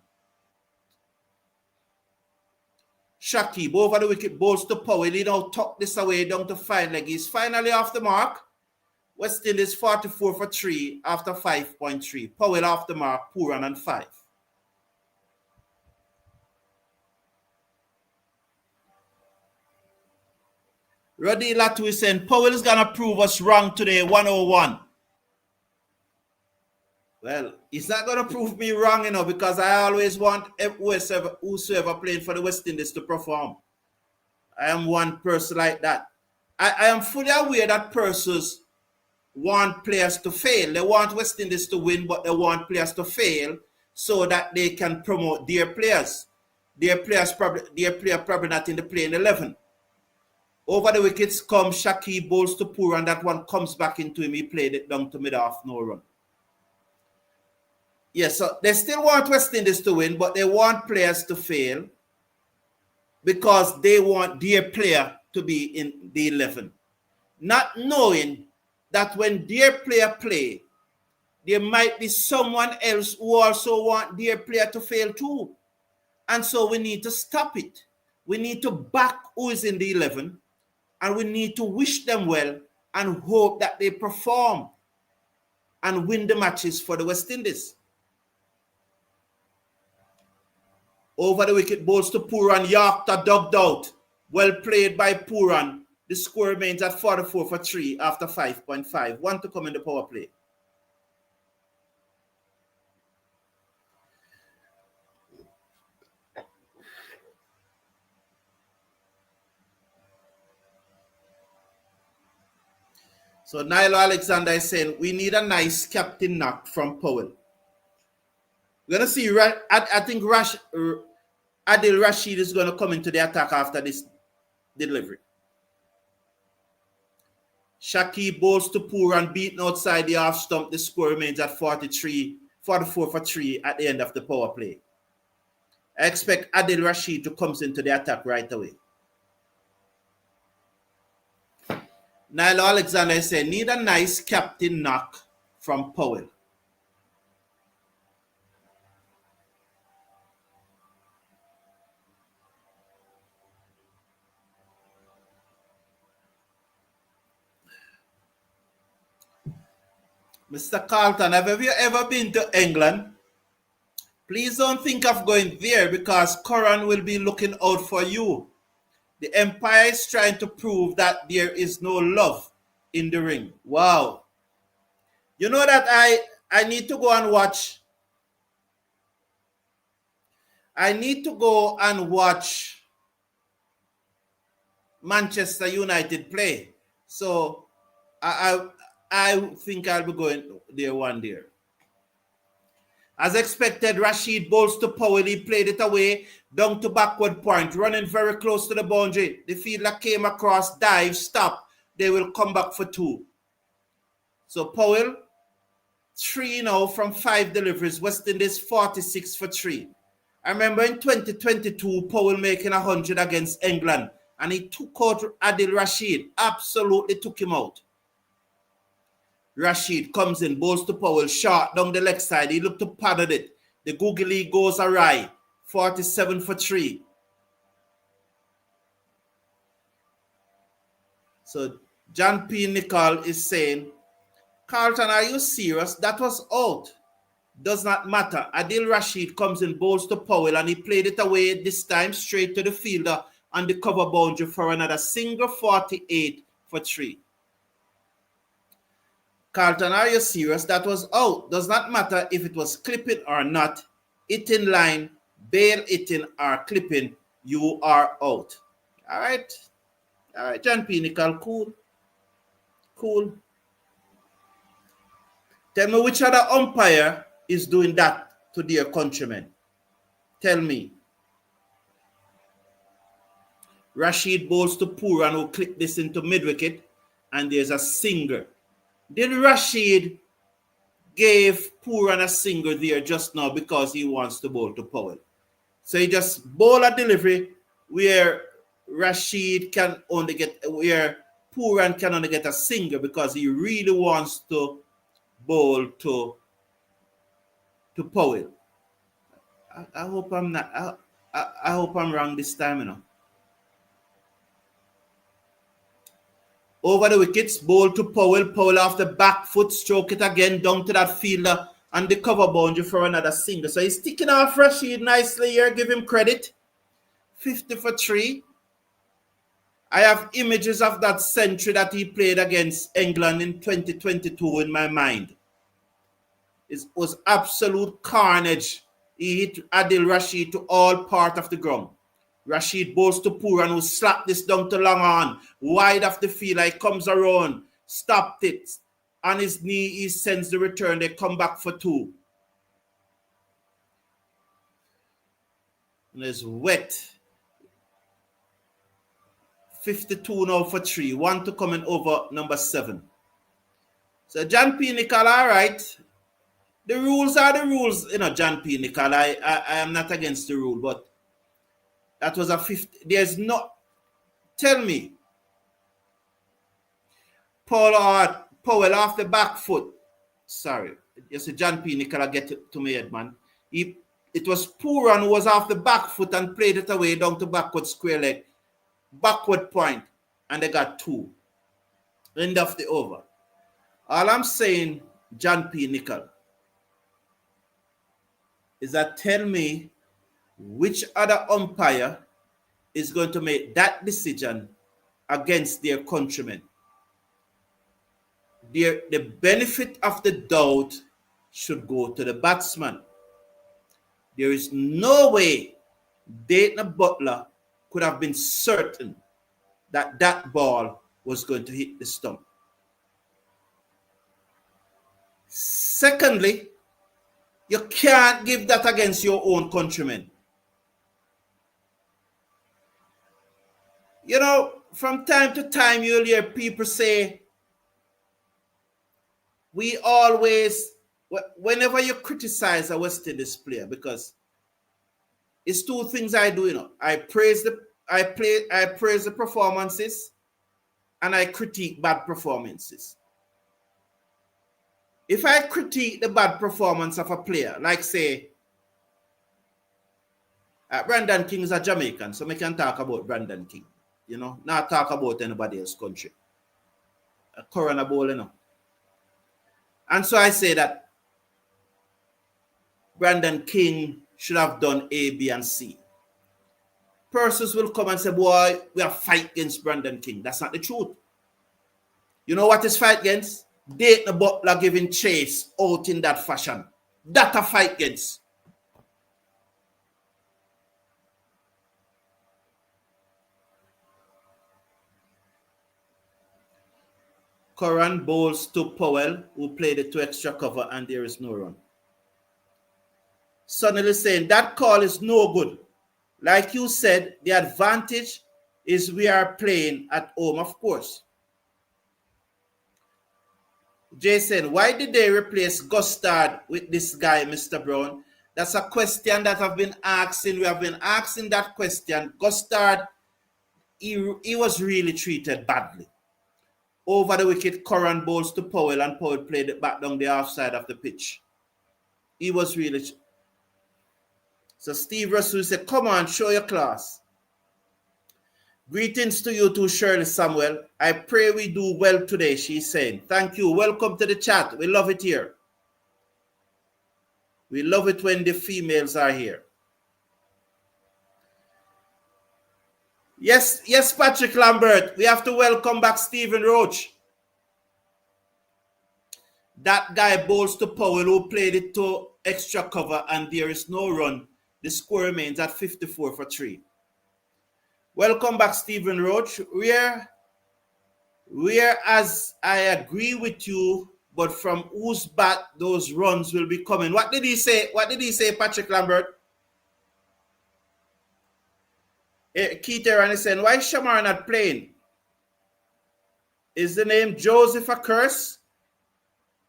Shakib over the wicket, bowls to Powell. He now tucked this away down to fine leg. He's finally off the mark. West Indies 44 for 3 after 5.3. Powell off the mark, Pooran and 5. Roddy Latu is saying, Powell is going to prove us wrong today, 101. Well, he's not going to prove me wrong, because I always want whosoever playing for the West Indies to perform. I am one person like that. I am fully aware that persons want players to fail. They want West Indies to win, but they want players to fail so that they can promote their players. Their player probably not in the playing 11. Over the wickets come Shakib, bowls to Pooran. That one comes back into him. He played it down to mid-off, no run. Yes, so they still want West Indies to win, but they want players to fail because they want their player to be in the 11. Not knowing that when their player play, there might be someone else who also want their player to fail too. And so we need to stop it. We need to back who is in the 11, and we need to wish them well and hope that they perform and win the matches for the West Indies. Over the wicket, bowls to Pooran, Yorkta dugged out. Well played by Pooran. The score remains at 44 for 3 after 5.5. 1 to come in the power play. So Nilo Alexander is saying, we need a nice captain knock from Powell. We're going to see, I think Adil Rashid is going to come into the attack after this delivery. Shakib bowls to Pooran, beaten outside the off stump. The score remains at 44 for 3 at the end of the power play. I expect Adil Rashid to come into the attack right away. Niall Alexander said, need a nice captain knock from Powell. Mr. Carlton, have you ever been to England? Please don't think of going there because Pooran will be looking out for you. The Empire is trying to prove that there is no love in the ring. Wow. You know that I need to go and watch. I need to go and watch Manchester United play. So I think I'll be going there one day. As expected, Rashid bowls to Powell. He played it away, down to backward point, running very close to the boundary. The fielder came across, dive, stop. They will come back for 2. So Powell, 3 now from 5 deliveries. West Indies 46 for 3. I remember in 2022, Powell making 100 against England, and he took out Adil Rashid, absolutely took him out. Rashid comes in, bowls to Powell, short down the leg side. He looked to paddle it. The googly goes awry. 47 for 3. So John P. Nicol is saying, Carlton, are you serious? That was out. Does not matter. Adil Rashid comes in, bowls to Powell, and he played it away this time straight to the fielder on the cover boundary for another single. 48 for 3. Carlton, are you serious? That was out. Does not matter if it was clipping or not. It in line, bail it in or clipping, you are out. All right. All right, John P. Nicol, cool. Cool. Tell me which other umpire is doing that to their countrymen. Tell me. Rashid bowls to Pooran, who clipped this into mid-wicket, and there's a singer. Did Rashid give Pooran a single there just now because he wants to bowl to Powell? So he just bowl a delivery where Rashid can only get, where Pooran can only get a single because he really wants to bowl to Powell. I hope I'm not. I hope I'm wrong this time, you know. Over the wickets, bowl to Powell. Powell off the back foot, stroke it again down to that fielder and the cover boundary for another single. So he's ticking off Rashid nicely here. Give him credit. 50 for 3. I have images of that century that he played against England in 2022 in my mind. It was absolute carnage. He hit Adil Rashid to all part of the ground. Rashid bowls to Pooran, who slapped this down to long on. Wide of the field, he comes around, stopped it. On his knee, he sends the return. They come back for 2. And it's wet. 52 now for 3. 1 to come in over number 7. So John P. Nicol, all right. The rules are the rules. You know, John P. Nicol, I am not against the rule, but that was a 50. There's no. Tell me. Powell off the back foot. Sorry. You see, John P. Nicol, get to me head, man. It was Pooran who was off the back foot and played it away down to backward square leg. Backward point. And they got 2. End of the over. All I'm saying, John P. Nicol, is that tell me which other umpire is going to make that decision against their countrymen. The benefit of the doubt should go to the batsman. There is no way Dayton Butler could have been certain that that ball was going to hit the stump. Secondly, you can't give that against your own countrymen. You know, from time to time, you'll hear people say, we always, whenever you criticize a West Indies player, because It's two things I do, you know. I praise the performances, and I critique bad performances. If I critique the bad performance of a player, like say, Brandon King is a Jamaican, so we can talk about Brandon King, you know, not talk about anybody else's country. A Corona Bowl, you know. And so I say that Brandon King should have done A, B, and C. Persons will come and say, boy, we are fight against Brandon King. That's not the truth. You know what is fight against? Dayton Butler giving Chase out in that fashion. That a fight against. Pooran bowls to Powell, who played it to extra cover, and there is no run. Suddenly saying that call is no good. Like you said, the advantage is we are playing at home, of course. Jason, why did they replace Gustard with this guy, Mr. Brown? That's a question that I've been asking. We have been asking that question. Gustard, he was really treated badly. Over the wicket, Pooran bowls to Powell, and Powell played it back down the offside of the pitch. He was really... So Steve Russell said, come on, show your class. Greetings to you too, Shirley Samuel. I pray we do well today, she's saying. Thank you. Welcome to the chat. We love it here. We love it when the females are here. Yes, Patrick Lambert. We have to welcome back Stephen Roach. That guy bowls to Powell, who played it to extra cover, and there is no run. The score remains at 54 for 3. Welcome back, Stephen Roach. Whereas I agree with you, but from whose bat those runs will be coming. What did he say? What did he say, Patrick Lambert? Keith Aaron is saying, why is Shamar not playing? Is the name Joseph a curse?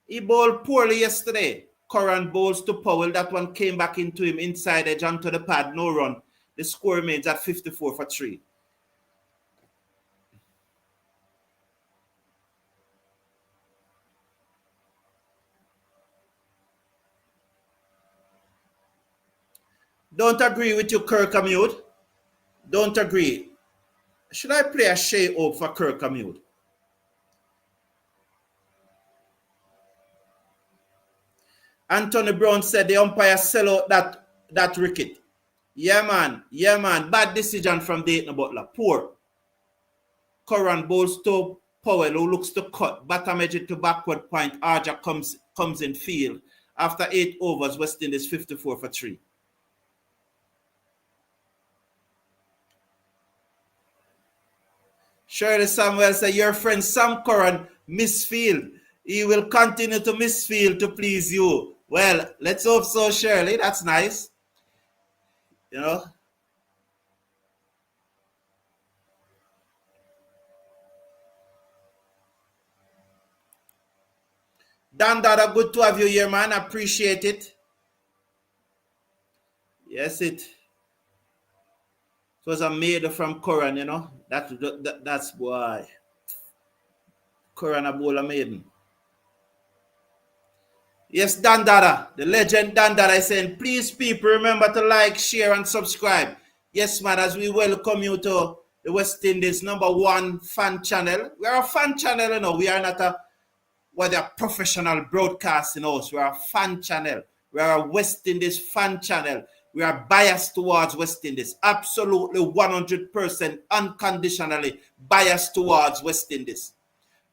He bowled poorly yesterday. Pooran bowls to Powell. That one came back into him inside edge onto the pad. No run. The score remains at 54 for 3. Don't agree with you, Kirkhamute. Don't agree. Should I play a Shea Hope for Kirkhamute? Anthony Brown said the umpire sell out that wicket. Yeah, man. Bad decision from Dayton Butler. Poor. Pooran bowls to Powell, who looks to cut. Bottom edge to backward point. Arja comes in field. After 8 overs, West Indies 54 for 3. Shirley Samuel said, your friend Sam Pooran misfield. He will continue to misfield to please you. Well, let's hope so, Shirley. That's nice. You know. Dan Dada, good to have you here, man. Appreciate it. Yes, it was a maid from Pooran, you know. That's why. Pooran a bowl a maiden. Yes, Dan Dada, the legend Dan Dada is saying, please people remember to like, share, and subscribe. Yes, man, as we welcome you to the West Indies #1 fan channel. We are a fan channel, you know. We are not a professional broadcasting house. We are a fan channel. We are a West Indies fan channel. We are biased towards West Indies. Absolutely 100% unconditionally biased towards West Indies.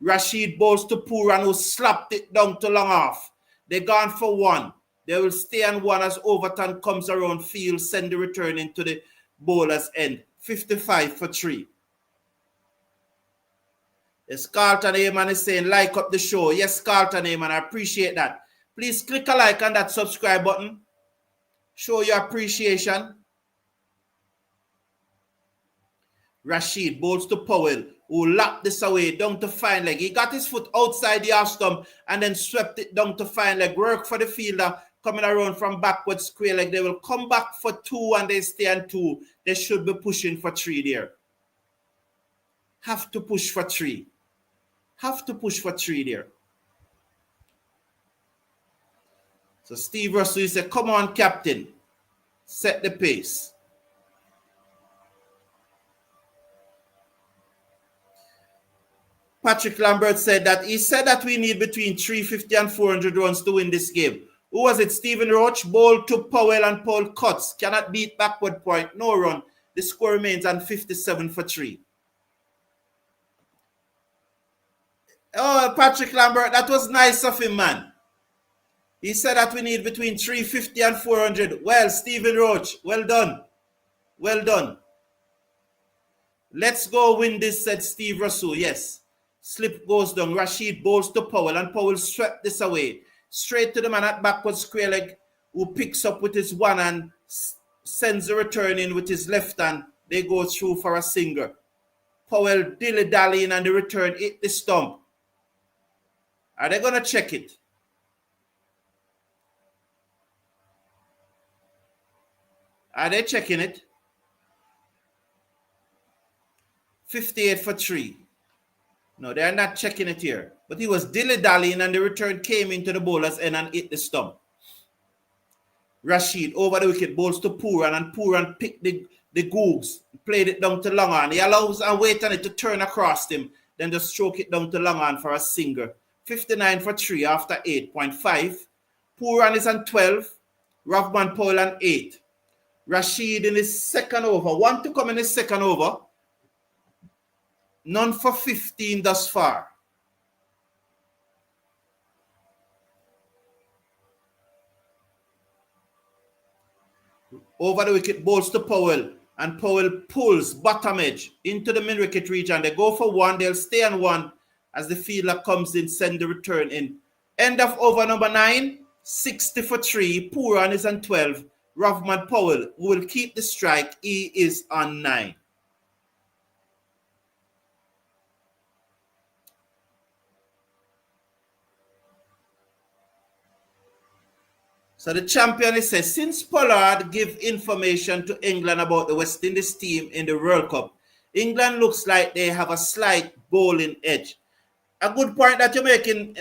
Rashid bowls to Puran, who slapped it down to long off. They gone for 1. They will stay on 1 as Overton comes around field, send the return into the bowler's end. 55 for 3. Yes, Carlton Heyman is saying, like up the show. Yes, Carlton Heyman, I appreciate that. Please click a like on that subscribe button. Show your appreciation. Rashid bowls to Powell, who lapped this away down to fine leg. He got his foot outside the half stump and then swept it down to fine leg. Work for the fielder coming around from backward square leg. They will come back for 2 and they stay on 2. They should be pushing for 3 there. Have to push for 3. Have to push for 3 there. So Steve Russell said, come on, captain. Set the pace. Patrick Lambert said that he said that we need between 350 and 400 runs to win this game. Who was it? Stephen Roach, ball to Powell and Powell cuts. Cannot beat backward point. No run. The score remains on 57 for 3. Oh, Patrick Lambert, that was nice of him, man. He said that we need between 350 and 400. Well, Stephen Roach, well done. Well done. Let's go win this, said Steve Russell. Yes. Slip goes down. Rashid bowls to Powell, and Powell swept this away. Straight to the man at backward square leg, who picks up with his one hand, sends the return in with his left hand. They go through for a single. Powell dilly-dallying, and the return hit the stump. Are they going to check it? Are they checking it? 58 for 3. No, they are not checking it here. But he was dilly-dallying, and the return came into the bowler's end and hit the stump. Rashid over the wicket bowls to Pooran, and Pooran picked the googs, played it down to long on. He allows and wait on it to turn across him, then just stroke it down to long on for a single. 59 for 3 after 8.5. Pooran is on 12. Rahman Powell on 8. Rashid in his second over. 1 to come in his second over. None for 15 thus far. Over the wicket bowls to Powell, and Powell pulls bottom edge into the mid-wicket region. They go for 1. They'll stay on 1 as the fielder comes in, send the return in. End of over number 9, 60 for 3. Pooran is on 12. Rahman Powell will keep the strike. He is on 9. So the champion says, since Pollard gave information to England about the West Indies team in the World Cup, England looks like they have a slight bowling edge. A good point that you're making,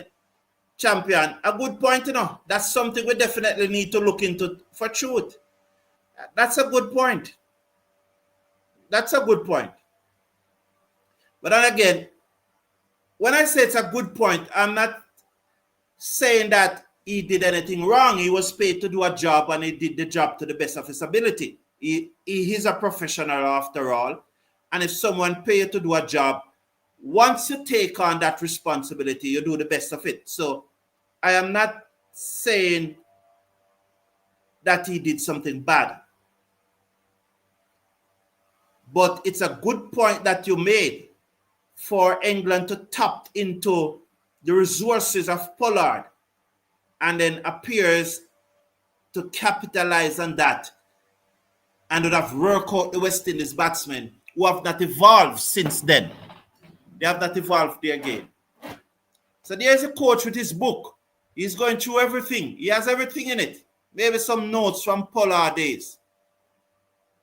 champion. A good point, you know. That's something we definitely need to look into for truth. That's a good point. That's a good point. But then again, when I say it's a good point, I'm not saying that he did anything wrong. He was paid to do a job, and he did the job to the best of his ability. He is a professional after all. And if someone pays you to do a job, once you take on that responsibility, you do the best of it. So I am not saying that he did something bad. But it's a good point that you made for England to tap into the resources of Pollard, and then appears to capitalize on that, and would have worked out the West Indies batsmen who have not evolved since then. They have not evolved their game. So there's a coach with his book. He's going through everything. He has everything in it. Maybe some notes from Pollard days.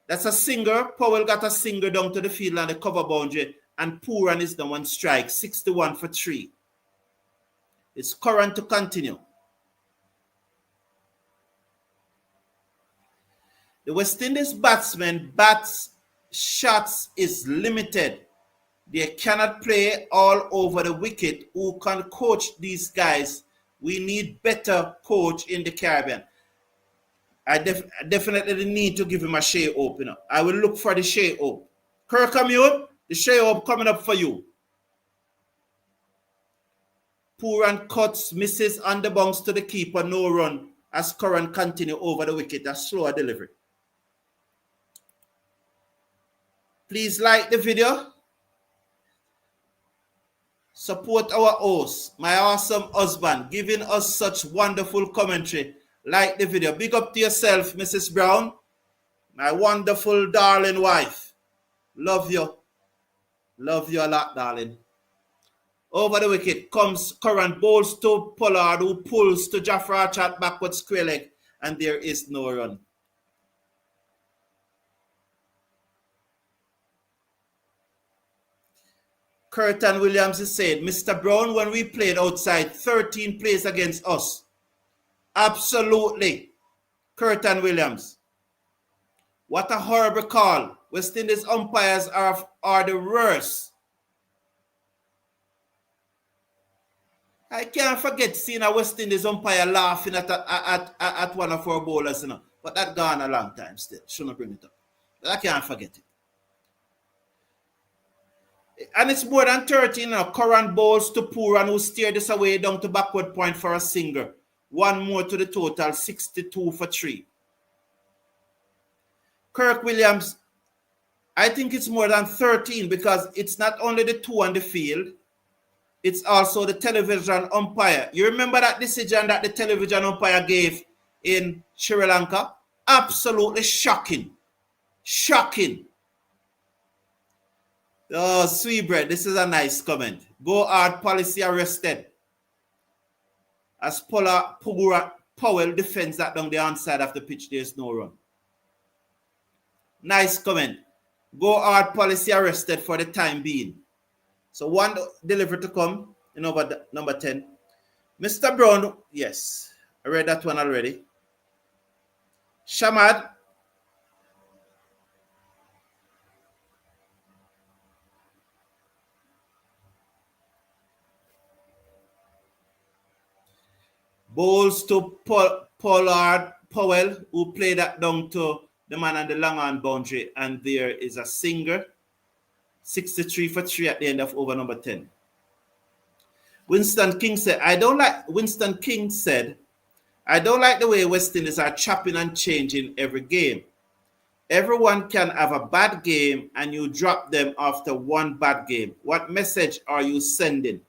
That's a singer. Powell got a singer down to the field and the cover boundary, and Pooran is the one strike. 61 for 3. It's current to continue. The West Indies batsmen shots is limited. They cannot play all over the wicket. Who can coach these guys? We need better coach in the Caribbean. I definitely need to give him a shea opener. I will look for the shea op. Kirkamute, the shea op coming up for you. Pooran cuts, misses on the bounce to the keeper, no run. As Curran continue over the wicket, a slower delivery. Please like the video. Support our host, my awesome husband, giving us such wonderful commentary. Like the video. Big up to yourself, Mrs. Brown. My wonderful, darling wife. Love you. Love you a lot, darling. Over the wicket comes Curran, bowls to Pollard, who pulls to Jafra Archer at backward square leg. and there is no run. Curtin Williams is saying, Mr. Brown, when we played outside, 13 plays against us. Absolutely. Curtin Williams. What a horrible call. West Indies umpires are the worst. I can't forget seeing a West Indies umpire laughing at one of our bowlers, you know. But that gone a long time still. Shouldn't bring it up. But I can't forget it. And it's more than 13 now. Pooran bowls to Pooran, who steered this away down to backward point for a single. One more to the total, 62 for 3. Kirk Williams, I think it's more than 13 because it's not only the two on the field, it's also the television umpire. You remember that decision that the television umpire gave in Sri Lanka? Absolutely shocking. Shocking. Oh, Sweetbread, this is a nice comment. Go hard policy arrested. As Powell defends that down the outside of the pitch, there's no run. Nice comment. Go hard policy arrested for the time being. So one delivery to come in over number 10. Mr. Brown, yes, I read that one already. Shamad. Bowls to Powell, who played that down to the man on the long on boundary, and there is a single. 63 for 3 at the end of over number 10. Winston King said, I don't like the way West Indies are chopping and changing every game. Everyone can have a bad game and you drop them after one bad game. What message are you sending?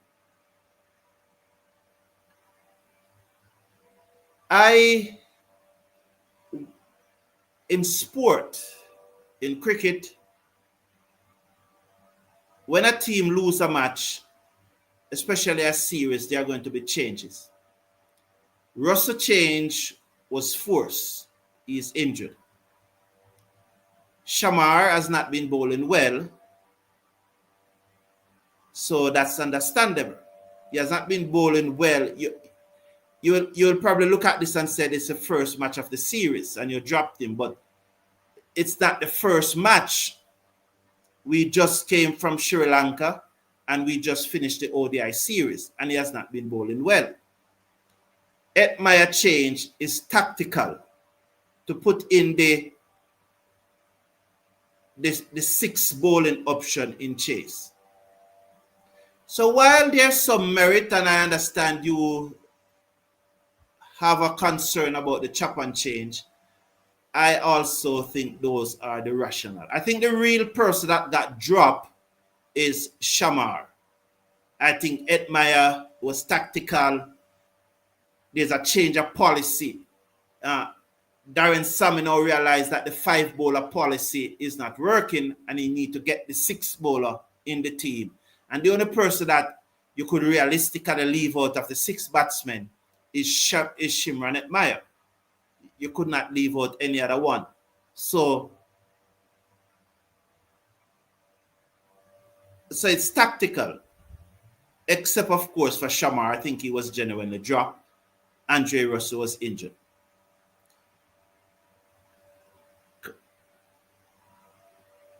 In sport, in cricket, when a team loses a match, especially a series, there are going to be changes. Russell change was forced. He is injured. Shamar has not been bowling well, so that's understandable. He has not been bowling well. You'll probably look at this and say it's the first match of the series and you dropped him, but it's not the first match. We just came from Sri Lanka and we just finished the ODI series and he has not been bowling well. Edmire change is tactical to put in the 6th bowling option in Chase. So while there's some merit, and I understand you have a concern about the chop and change, I also think those are the rational. I think the real person that got dropped is Shamar. I think Edmire was tactical. There's a change of policy. Darren Samino realized that the 5-bowler policy is not working and he need to get the 6th bowler in the team. And the only person that you could realistically leave out of the 6 batsmen is Shimron Edmire. You could not leave out any other one. So it's tactical. Except, of course, for Shamar. I think he was genuinely dropped. Andre Russell was injured.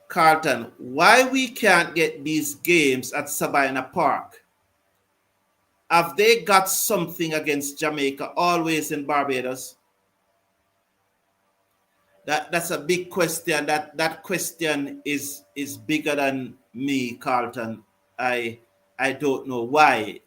Carlton, why we can't get these games at Sabina Park? Have they got something against Jamaica always in Barbados? That's a big question. That question is bigger than me, Carlton. I don't know why.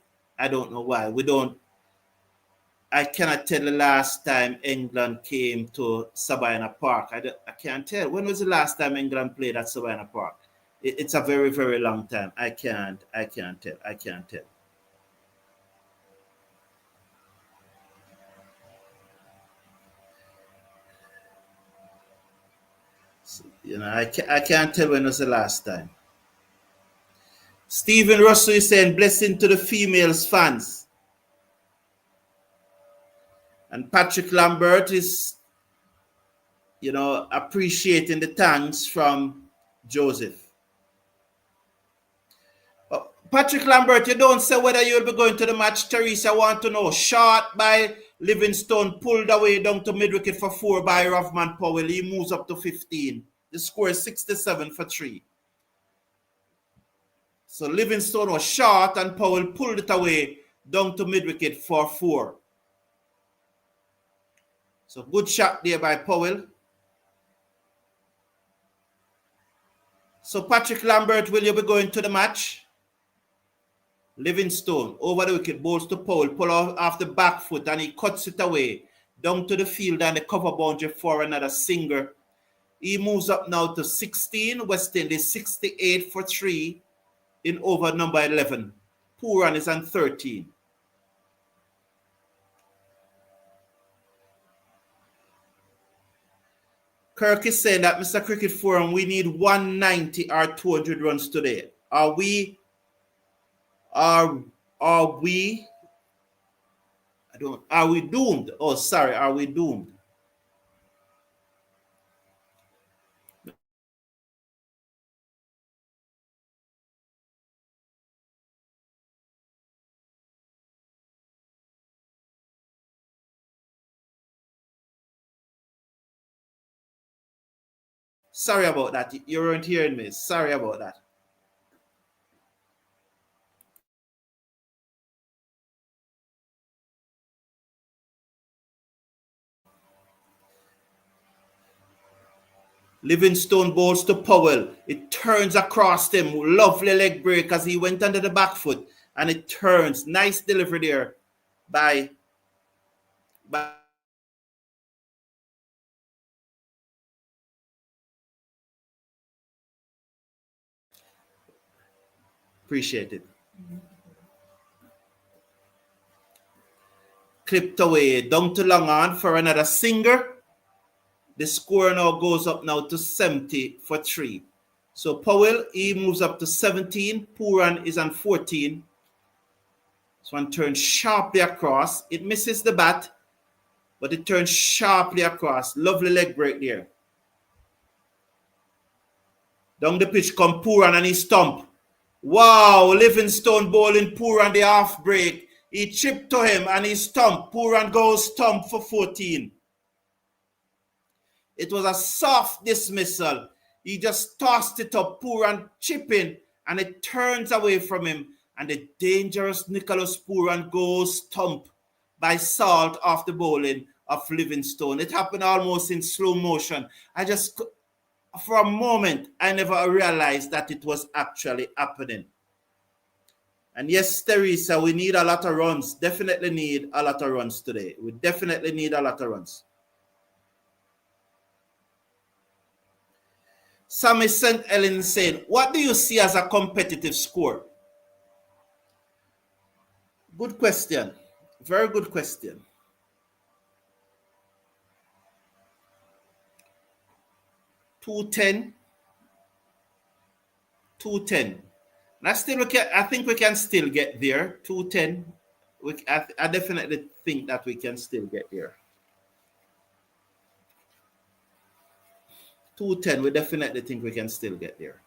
I cannot tell the last time England came to Sabina Park. I can't tell. When was the last time England played at Sabina Park? It's a very, very long time. I can't tell. So, I can't tell when was the last time. Stephen Russell is saying, blessing to the females fans. And Patrick Lambert is, appreciating the thanks from Joseph. Patrick Lambert, you don't say whether you'll be going to the match. Teresa want to know. Shot by Livingstone, pulled away down to mid-wicket for 4 by Rovman Powell. He moves up to 15. The score is 67 for 3. So Livingstone was short and Powell pulled it away down to mid-wicket for 4. So good shot there by Powell. So Patrick Lambert, will you be going to the match? Livingstone over the wicket, bowls to Powell, pull off the back foot, and he cuts it away down to the field and the cover boundary for another singer. He moves up now to 16. West Indies 68 for 3 in over number 11. Pooran is on 13. Kirk is saying that, Mr. Cricket Forum, we need 190 or 200 runs today. Are we doomed? Oh, sorry, are we doomed? Sorry about that. You weren't hearing me. Sorry about that. Livingstone bowls to Powell. It turns across him. Lovely leg break as he went under the back foot. And it turns. Nice delivery there by appreciate it. Clipped away. Down to long on for another singer. The score now goes up now to 70 for 3. So Powell, he moves up to 17. Pooran is on 14. This one turns sharply across. It misses the bat, but it turns sharply across. Lovely leg break there. Down the pitch come Pooran and he stump. Wow, Livingstone bowling Pooran the half break. He chipped to him and he stumped. Pooran goes stump for 14. It was a soft dismissal. He just tossed it up, Pooran chipping, and it turns away from him. And the dangerous Nicholas Pooran goes stump by Salt off the bowling of Livingstone. It happened almost in slow motion. For a moment, I never realized that it was actually happening. And yes, Teresa, we need a lot of runs. Definitely need a lot of runs today. We definitely need a lot of runs. Sammy St. Ellen saying, what do you see as a competitive score? Good question. Very good question. 210. 210. I think we can still get there. 210. I definitely think that we can still get there. 210, we definitely think we can still get there.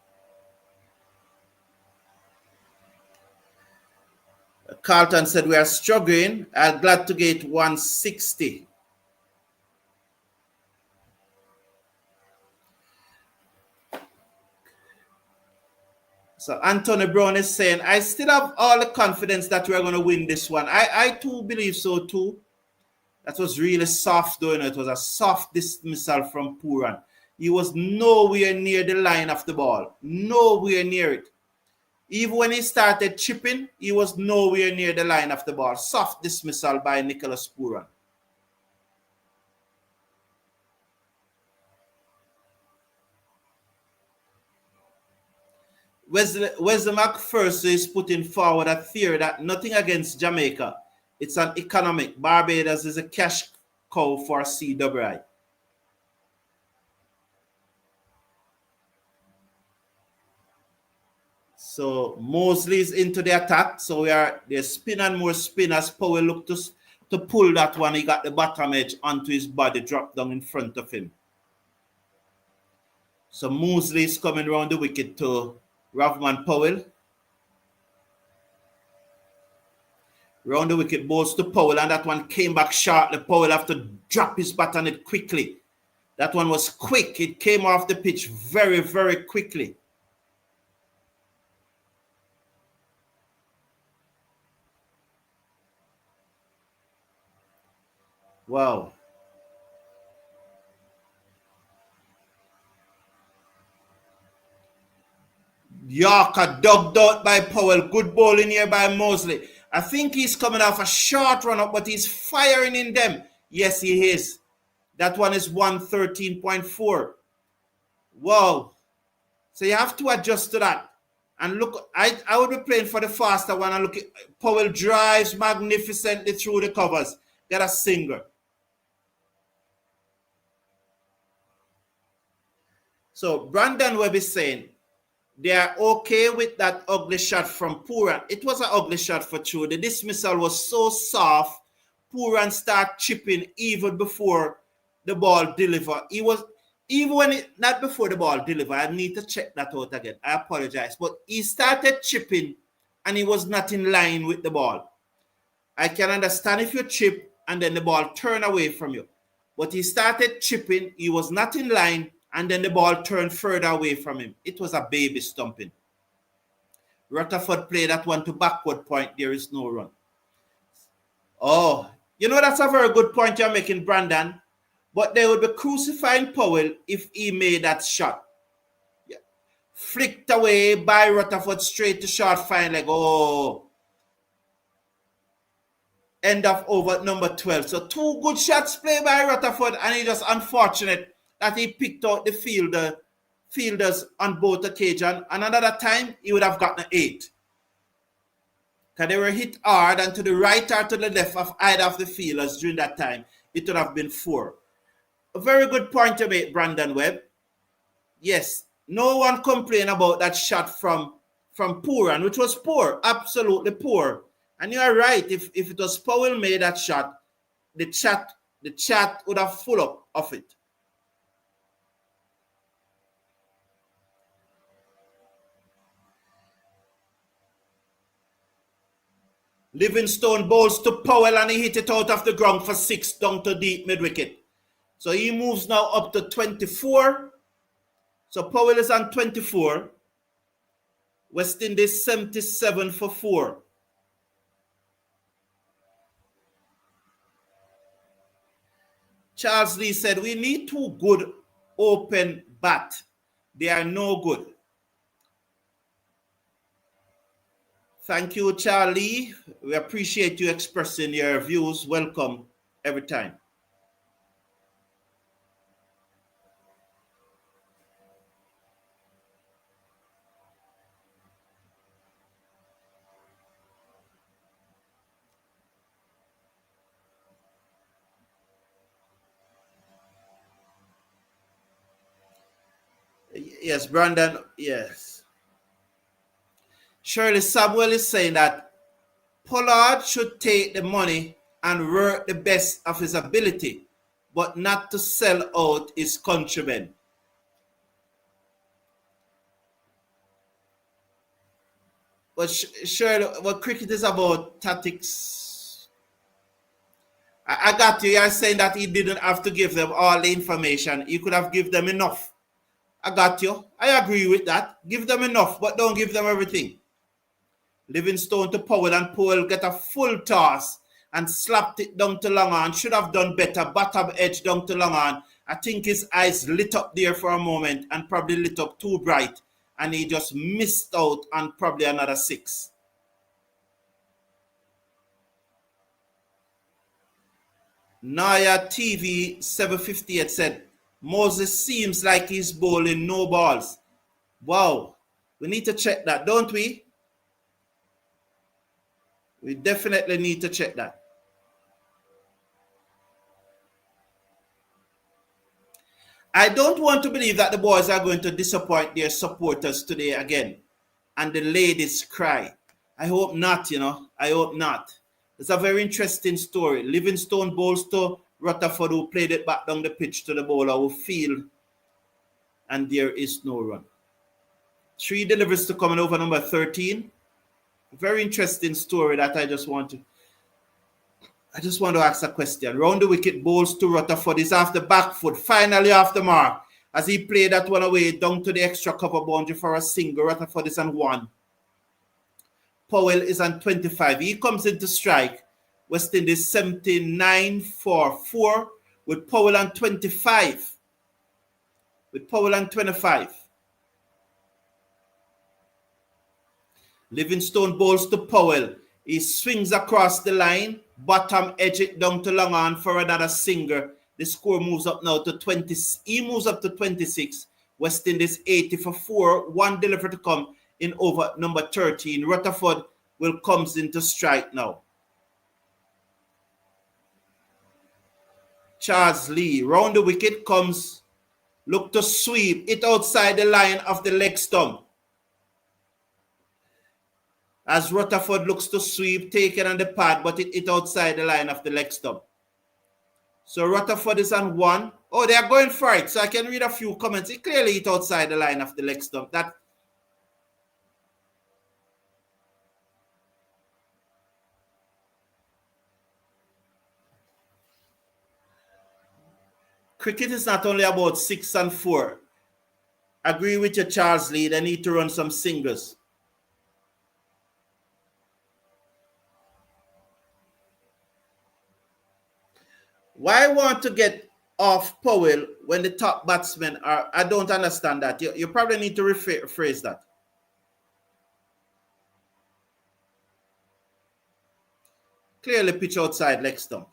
Carlton said we are struggling. I'm glad to get 160. So Anthony Brown is saying, I still have all the confidence that we're going to win this one. I too believe so too. That was really soft though. It was a soft dismissal from Pooran. He was nowhere near the line of the ball. Nowhere near it. Even when he started chipping, he was nowhere near the line of the ball. Soft dismissal by Nicholas Pooran. Wesley McPherson is putting forward a theory that nothing against Jamaica. It's an economic. Barbados is a cash cow for CWI. So Mosley is into the attack. So there's spin and more spin as Powell look to to pull that one. He got the bottom edge onto his body, dropped down in front of him. So Mosley is coming around the wicket to Ravman Powell. Round the wicket, balls to Powell, and that one came back sharply. Powell have to drop his bat on it quickly. That one was quick. It came off the pitch very, very quickly. Wow. Yorker dug out by Powell. Good bowling here by Mosley. I think he's coming off a short run up, but he's firing in them. Yes, he is. That one is 113.4. Wow. So you have to adjust to that. And look, I would be playing for the faster one. And look, Powell drives magnificently through the covers. Get a singer. So Brandon Webb is saying they are okay with that ugly shot from Pooran. It was an ugly shot for true. The dismissal was so soft. Pooran started chipping even before the ball delivered. He was, even when it, not before the ball delivered, I need to check that out again. I apologize. But he started chipping and he was not in line with the ball. I can understand if you chip and then the ball turn away from you. But he started chipping, he was not in line, and then the ball turned further away from him. It was a baby stumping. Rutherford played that one to backward point. There is no run. Oh, you know, that's a very good point you're making, Brandon. But they would be crucifying Powell if he made that shot. Yeah. Flicked away by Rutherford straight to short fine leg. Oh. End of over number 12. So two good shots played by Rutherford, and it's just unfortunate that he picked out the fielders on both occasions. And another time, he would have gotten 8. Because they were hit hard, and to the right or to the left of either of the fielders during that time, it would have been 4. A very good point to make, Brandon Webb. Yes, no one complained about that shot from Pooran, which was poor, absolutely poor. And you are right, if it was Powell made that shot, the chat would have full up of it. Livingstone bowls to Powell and he hit it out of the ground for 6 down to deep mid-wicket. So he moves now up to 24. So Powell is on 24. West Indies 77 for 4. Charles Lee said, we need 2 good open bat. They are no good. Thank you, Charlie. We appreciate you expressing your views. Welcome every time. Yes, Brandon, yes. Shirley Samuel is saying that Pollard should take the money and work the best of his ability, but not to sell out his countrymen. But Shirley, what cricket is about tactics. I got you. You're saying that he didn't have to give them all the information. He could have given them enough. I got you. I agree with that. Give them enough, but don't give them everything. Livingstone to Powell, and Powell get a full toss and slapped it down to long on. Should have done better. Bottom edge down to long on. I think his eyes lit up there for a moment and probably lit up too bright. And he just missed out on probably another 6. Naya TV 758 said, Moses seems like he's bowling no balls. Wow. We need to check that, don't we? We definitely need to check that. I don't want to believe that the boys are going to disappoint their supporters today again. And the ladies cry. I hope not, you know. I hope not. It's a very interesting story. Livingstone bowls to Rutherford, who played it back down the pitch to the bowler who field, and there is no run. 3 deliveries to coming over number 13. Very interesting story that I just want to ask a question. Round the wicket, bowls to Rutherford is off the back foot, finally off the mark. As he played that one away down to the extra cover boundary for a single. Rutherford is on 1. Powell is on 25. He comes into strike. West Indies 79 for 4 with Powell on 25. Livingstone bowls to Powell. He swings across the line, bottom edge it down to long on for another single. The score moves up now to 20. He moves up to 26. West Indies 80 for 4. 1 delivery to come in over number 13. Rutherford will comes into strike now. Charles Lee round the wicket comes, look to sweep it outside the line of the leg stump. As Rutherford looks to sweep, take it on the pad, but it outside the line of the leg stump. So Rutherford is on 1. Oh, they are going for it. So I can read a few comments. It clearly hit outside the line of the leg stump. That cricket is not only about 6 and 4. Agree with you, Charles Lee. They need to run some singles. Why want to get off Powell when the top batsmen are? I don't understand that. You probably need to rephrase that. Clearly pitch outside leg stump.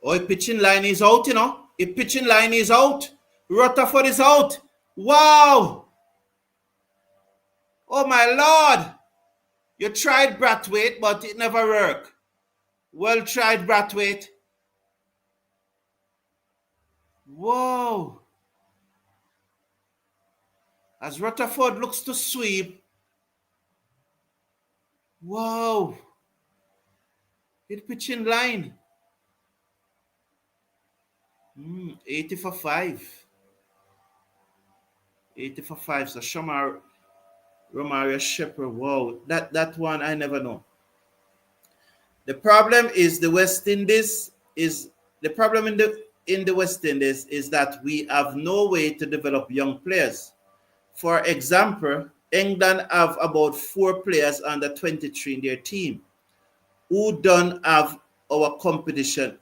Oh, the pitching line is out, you know. The pitching line is out. Rutherford is out. Wow. Oh, my Lord. You tried Brathwaite, but it never worked. Well tried, Brathwaite. Whoa. As Rutherford looks to sweep. Wow. Hit pitching line. 80 for 5. 80 for 5. So Romario Shepherd. Wow. That one I never know. The problem is the West Indies is the problem in the West Indies is that we have no way to develop young players. For example, England have about 4 players under 23 in their team who don't have our competition.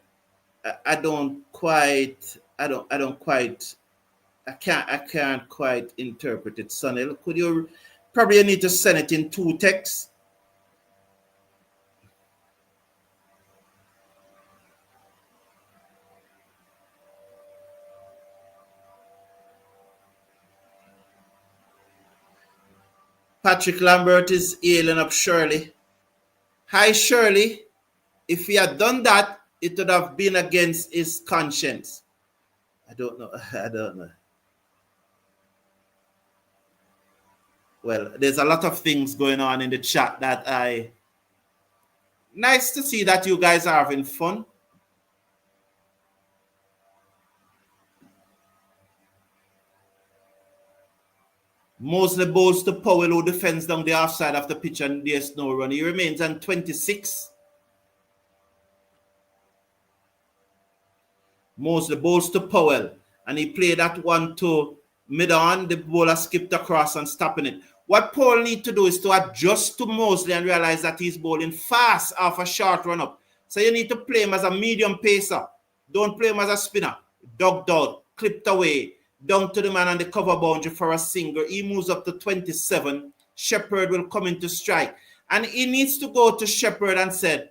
I can't quite interpret it, Sunil. Could you probably need to send it in 2 texts? Patrick Lambert is ailing up Shirley. Hi, Shirley. If he had done that, it would have been against his conscience. I don't know. Well, there's a lot of things going on in the chat that nice to see that you guys are having fun. Mosley bowls to Powell, who defends down the offside of the pitch, and there's no run. He remains on 26. Mosley bowls to Powell, and he played that one to mid-on. The bowler skipped across and stopping it. What Powell needs to do is to adjust to Mosley and realize that he's bowling fast off a short run-up. So you need to play him as a medium pacer. Don't play him as a spinner. Ducked out, clipped away, down to the man on the cover boundary for a single. He moves up to 27. Shepherd will come into strike. And he needs to go to Shepherd and said,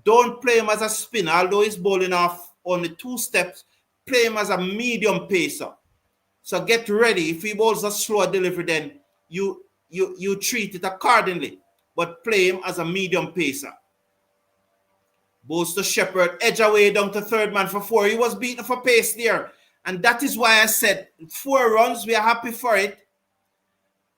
don't play him as a spinner, although he's bowling off only 2 steps. Play him as a medium pacer. So get ready. If he bowls a slower delivery, then you treat it accordingly. But play him as a medium pacer. Bowls to Shepherd, edge away down to third man for 4. He was beaten for pace there. And that is why I said 4 runs, we are happy for it.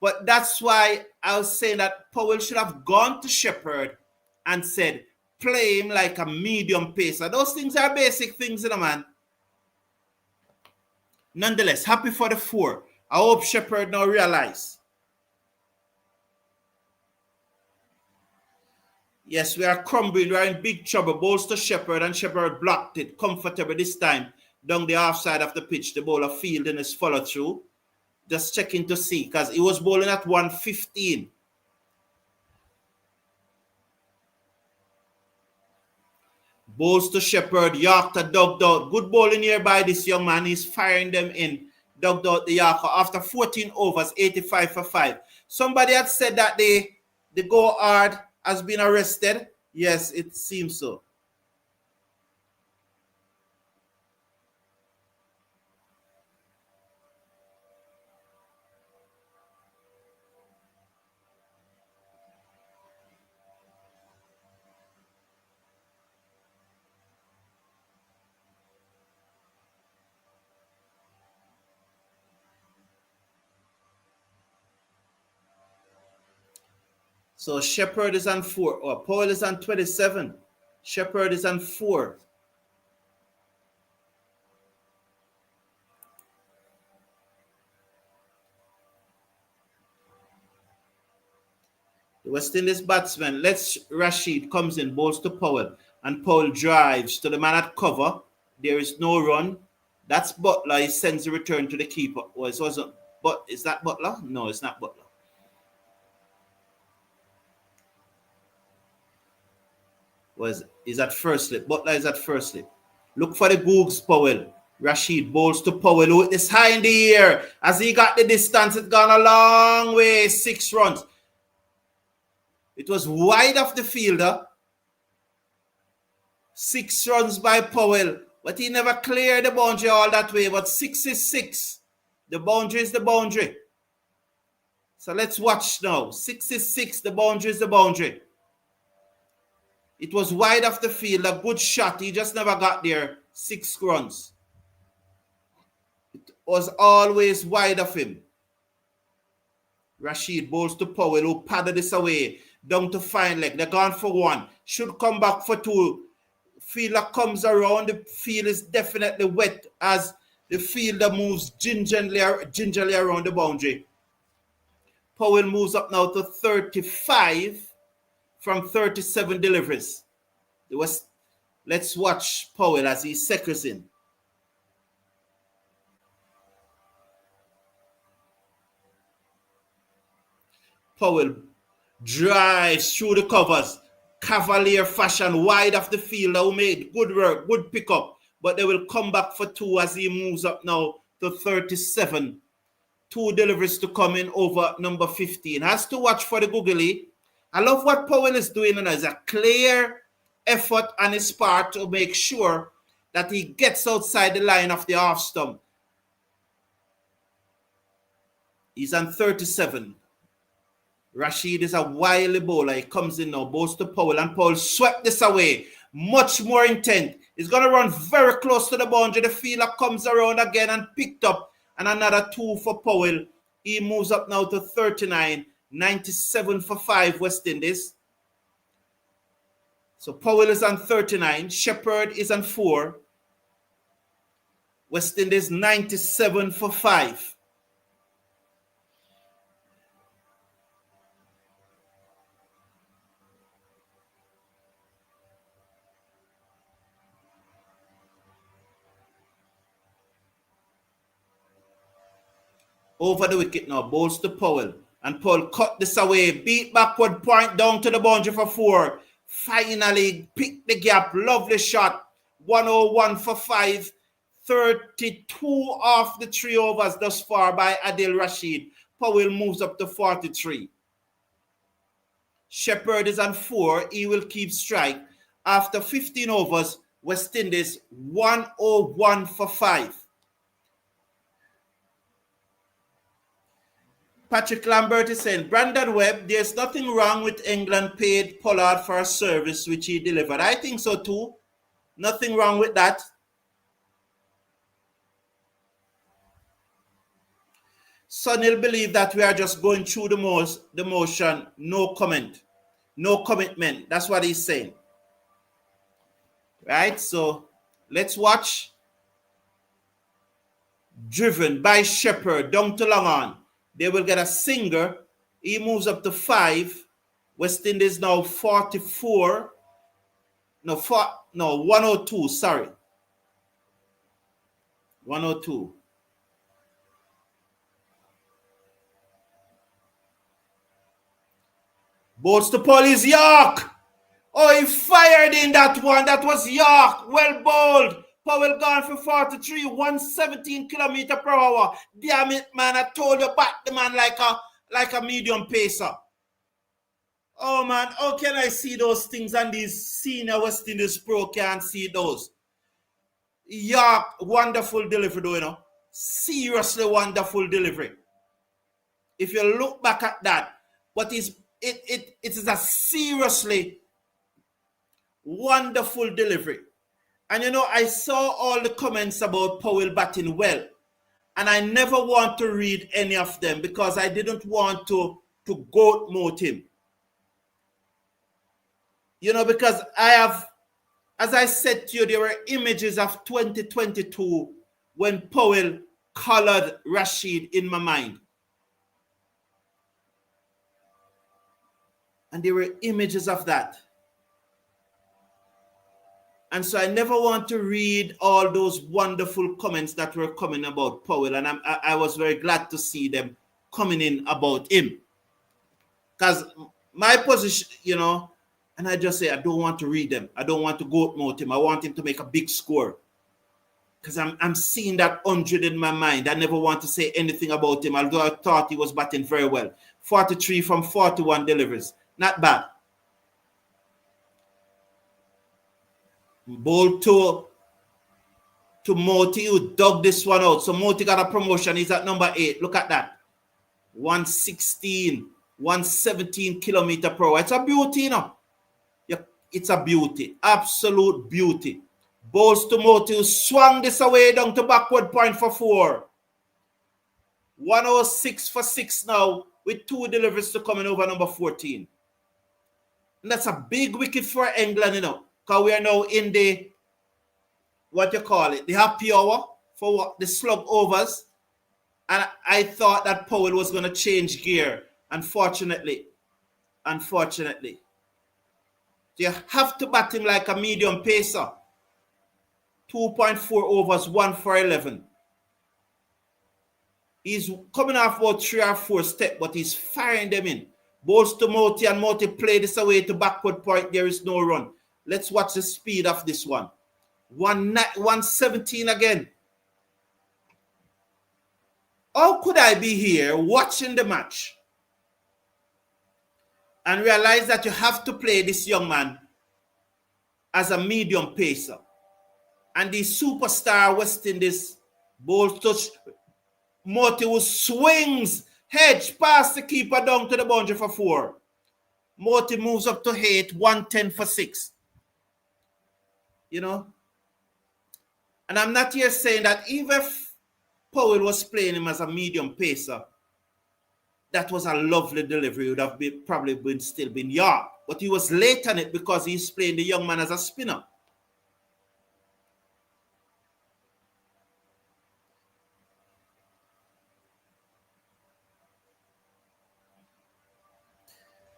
But that's why I was saying that Powell should have gone to Shepherd and said, play him like a medium pacer. Those things are basic things, man. Nonetheless, happy for the 4. I hope Shepherd now realize. Yes, we are crumbling. We are in big trouble. Bowls to Shepherd, and Shepherd blocked it comfortably this time down the half side of the pitch. The bowler fielding his follow through. Just checking to see, because he was bowling at 115. Bowls to Shepherd, Yorker dugged out. Good bowling here by this young man. He's firing them in. Dugged out the Yorker after 14 overs, 85 for 5. Somebody had said that the go hard has been arrested. Yes, it seems so. So Shepherd is on 4. Or Powell is on 27. Shepherd is on 4. The West Indies batsman, Rashid comes in, bowls to Powell, and Powell drives to the man at cover. There is no run. That's Butler. He sends the return to the keeper. Well, it wasn't, but is that Butler? No, it's not Butler. Is at first slip. Butler is at first slip. Look for the Googs, Powell. Rashid bowls to Powell with this high in the air. As he got the distance, it's gone a long way. 6 runs. It was wide of the fielder. 6 runs by Powell. But he never cleared the boundary all that way. But 6 is 6. The boundary is the boundary. So let's watch now. 6 is 6. The boundary is the boundary. It was wide of the field. A good shot. He just never got there. 6 runs. It was always wide of him. Rashid bowls to Powell, who padded this away. Down to fine leg. They're gone for 1. Should come back for 2. Fielder comes around. The field is definitely wet as the fielder moves gingerly around the boundary. Powell moves up now to 35 from 37 deliveries. Let's watch Powell as he seconds in. Powell drives through the covers. Cavalier fashion, wide of the field. Who made good work, good pickup. But they will come back for 2 as he moves up now to 37. 2 deliveries to come in over number 15. Has to watch for the googly. I love what Powell is doing, and it's a clear effort on his part to make sure that he gets outside the line of the half stump. He's on 37. Rashid is a wily bowler. He comes in now, bowls to Powell, and Powell swept this away. Much more intent. He's going to run very close to the boundary. The fielder comes around again and picked up, and another 2 for Powell. He moves up now to 39. 97 for 5 West Indies. So Powell is on 39. Shepherd is on 4. West Indies 97 for 5. Over the wicket now, bowls to Powell. And Powell cut this away, beat backward point down to the boundary for 4. Finally, pick the gap, lovely shot. 101 for 5. 32 off the 3 overs thus far by Adil Rashid. Powell moves up to 43. Shepherd is on 4. He will keep strike. After 15 overs, West Indies 101 for 5. Patrick Lambert is saying, Brandon Webb, there's nothing wrong with England paid Pollard for a service which he delivered. I think so too. Nothing wrong with that. Sunil believe that we are just going through the motion, no comment, no commitment. That's what he's saying. Right? So let's watch. Driven by Shepherd down to long on. They will get a singer. He moves up to 5. West Indies now 44. No, 102. Sorry. 102. Bolts to Paul's York. Oh, he fired in that one. That was York. Well bowled. Powell gone for 43, 117 kilometer per hour. Damn it, man. I told you, bat the man like a medium pacer. Oh, man. How can I see those things and these senior West Indies pro can't see those? York, wonderful delivery, though, you know. Seriously wonderful delivery. If you look back at that, but it is a seriously wonderful delivery. And, you know, I saw all the comments about Powell batting well. And I never want to read any of them because I didn't want to goat moat him. You know, because I have, as I said to you, there were images of 2022 when Powell colored Rashid in my mind. And there were images of that. And so I never want to read all those wonderful comments that were coming about Powell. And I was very glad to see them coming in about him. Because my position, you know, and I just say, I don't want to read them. I don't want to goat moat him. I want him to make a big score. Because I'm seeing that 100 in my mind. I never want to say anything about him, although I thought he was batting very well. 43 from 41 deliveries. Not bad. Bowl to Moti, who dug this one out. So Moti got a promotion. He's at number 8. Look at that. 116, 117 kilometer per hour. It's a beauty, you know. Yeah, it's a beauty. Absolute beauty. Bowls to Moti, who swung this away down to backward point for 4. 106 for 6 now, with 2 deliveries to coming over number 14. And that's a big wicket for England, you know. Because we are now in the, what you call it, the happy hour for what, the slug overs. And I thought that Powell was going to change gear. Unfortunately. You have to bat him like a medium pacer. 2.4 overs, 1 for 11. He's coming off about 3 or 4 steps, but he's firing them in. Balls to Moti, and Moti play this away to backward point. There is no run. Let's watch the speed of this one. 117 again. How could I be here watching the match and realize that you have to play this young man as a medium pacer? And the superstar West Indies ball touch. Moti who swings, hedge past the keeper down to the boundary for 4. Moti moves up to 8, 110 for 6. You know? And I'm not here saying that even if Powell was playing him as a medium pacer, that was a lovely delivery. It would have probably still been York. But he was late on it because he's playing the young man as a spinner.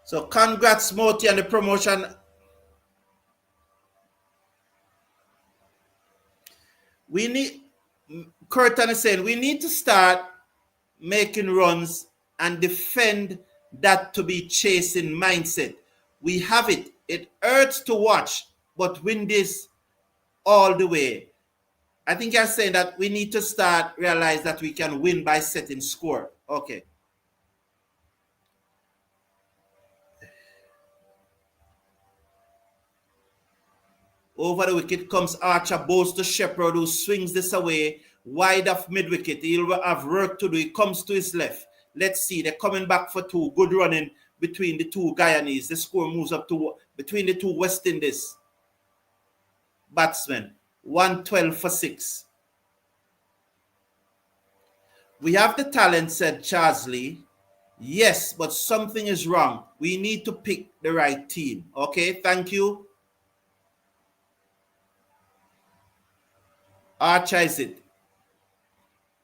So congrats, Moti, on the promotion. We need, Curtin is saying, we need to start making runs and defend that to be chasing mindset. We have it. It hurts to watch, but win this all the way. I think you're saying that we need to start realize that we can win by setting score. Okay. Over the wicket comes Archer, bowls to Shepherd, who swings this away wide of mid-wicket. He'll have work to do. He comes to his left. Let's see. They're coming back for 2. Good running between the two Guyanese. The score moves up to between the two West Indies batsmen. 112 for 6. We have the talent, said Charsley. Yes, but something is wrong. We need to pick the right team. Okay, thank you. Archer is it.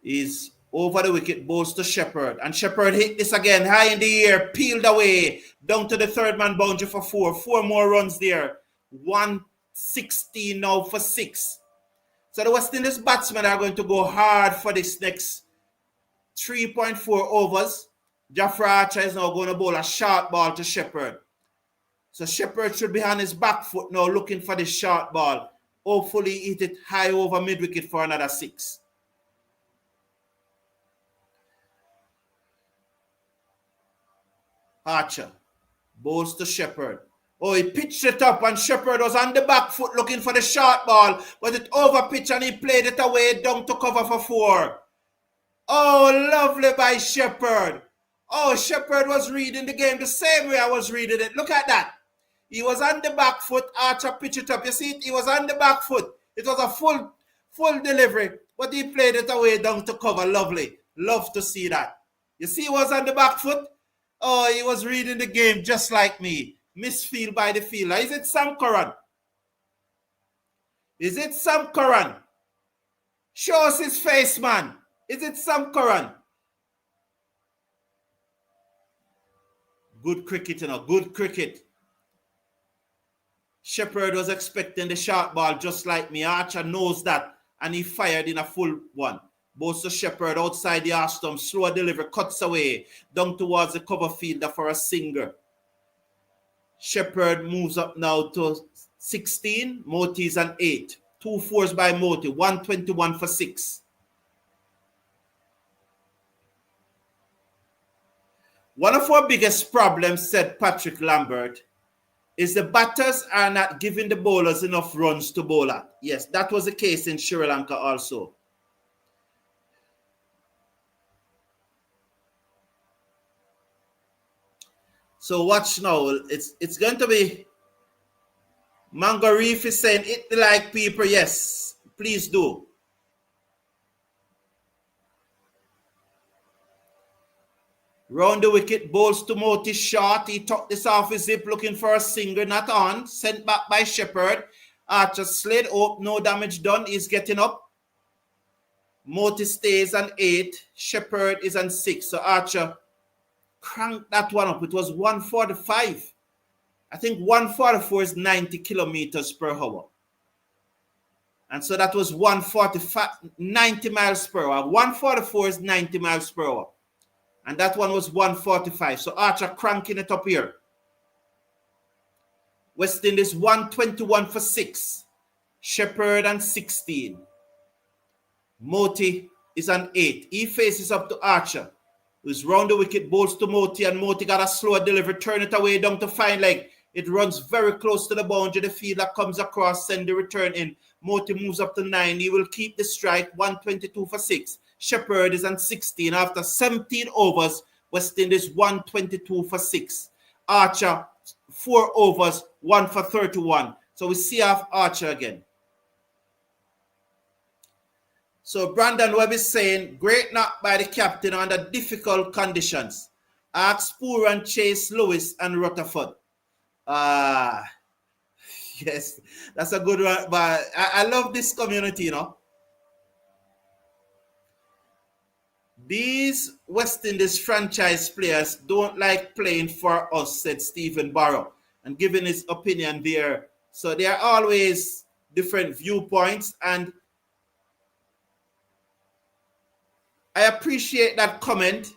Is over the wicket, bowls to Shepherd. And Shepherd hit this again, high in the air, peeled away, down to the third man boundary for 4. 4 more runs there. 116 now for 6. So the West Indies batsmen are going to go hard for this next 3.4 overs. Jafra Archer is now going to bowl a short ball to Shepherd. So Shepherd should be on his back foot now looking for the short ball. Hopefully hit it high over mid-wicket for another 6. Archer bowls to Shepherd. Oh, he pitched it up and Shepherd was on the back foot looking for the short ball, but it overpitched and he played it away down to cover for 4. Oh, lovely by Shepherd. Oh, Shepherd was reading the game the same way I was reading it. Look at that. He was on the back foot. Archer pitched it up. You see it? He was on the back foot. It was a full delivery, but he played it away down to cover. Lovely. Love to see that. You see he was on the back foot? Oh, he was reading the game just like me. Misfield by the fielder. Is it Sam Curran? Is it Sam Curran? Show us his face, man. Is it Sam Curran? Good cricket, good cricket. Shepherd was expecting the short ball just like me. Archer knows that, and he fired in a full one. Both to Shepherd outside the arse stump. Slow delivery, cuts away, down towards the cover fielder for a single. Shepherd moves up now to 16. Moti's an 8. 2 4s by Moti. 121 for 6. One of our biggest problems, said Patrick Lambert, is the batters are not giving the bowlers enough runs to bowl at. Yes, that was the case in Sri Lanka also. So watch now. It's going to be Mango Reef is saying hit the like people. Yes, please do. Round the wicket, bowls to Moti short. He tucked this off his zip looking for a single, not on. Sent back by Shepherd. Archer slid up, no damage done. He's getting up. Moti stays on 8. Shepherd is on 6. So Archer cranked that one up. It was 145. I think 144 is 90 kilometers per hour. And so that was 145, 90 miles per hour. 144 is 90 miles per hour. And that one was 145. So Archer cranking it up here. West Indies 121 for 6. Shepherd on 16. Moti is on 8. He faces up to Archer, who's round the wicket, bowls to Moti, and Moti got a slow delivery, turn it away down to fine leg. It runs very close to the boundary. The fielder comes across, send the return in. Moti moves up to 9. He will keep the strike, 122 for 6. Shepherd is on 16. After 17 overs, West Indies 122 for 6. Archer, 4 overs, 1 for 31. So we see off Archer again. So Brandon Webb is saying, great knock by the captain under difficult conditions. Ask Puran, Chase, Lewis, and Rutherford. Yes, that's a good one. But I love this community, you know. These West Indies franchise players don't like playing for us, said Stephen Barrow, and giving his opinion there. So there are always different viewpoints, and I appreciate that comment.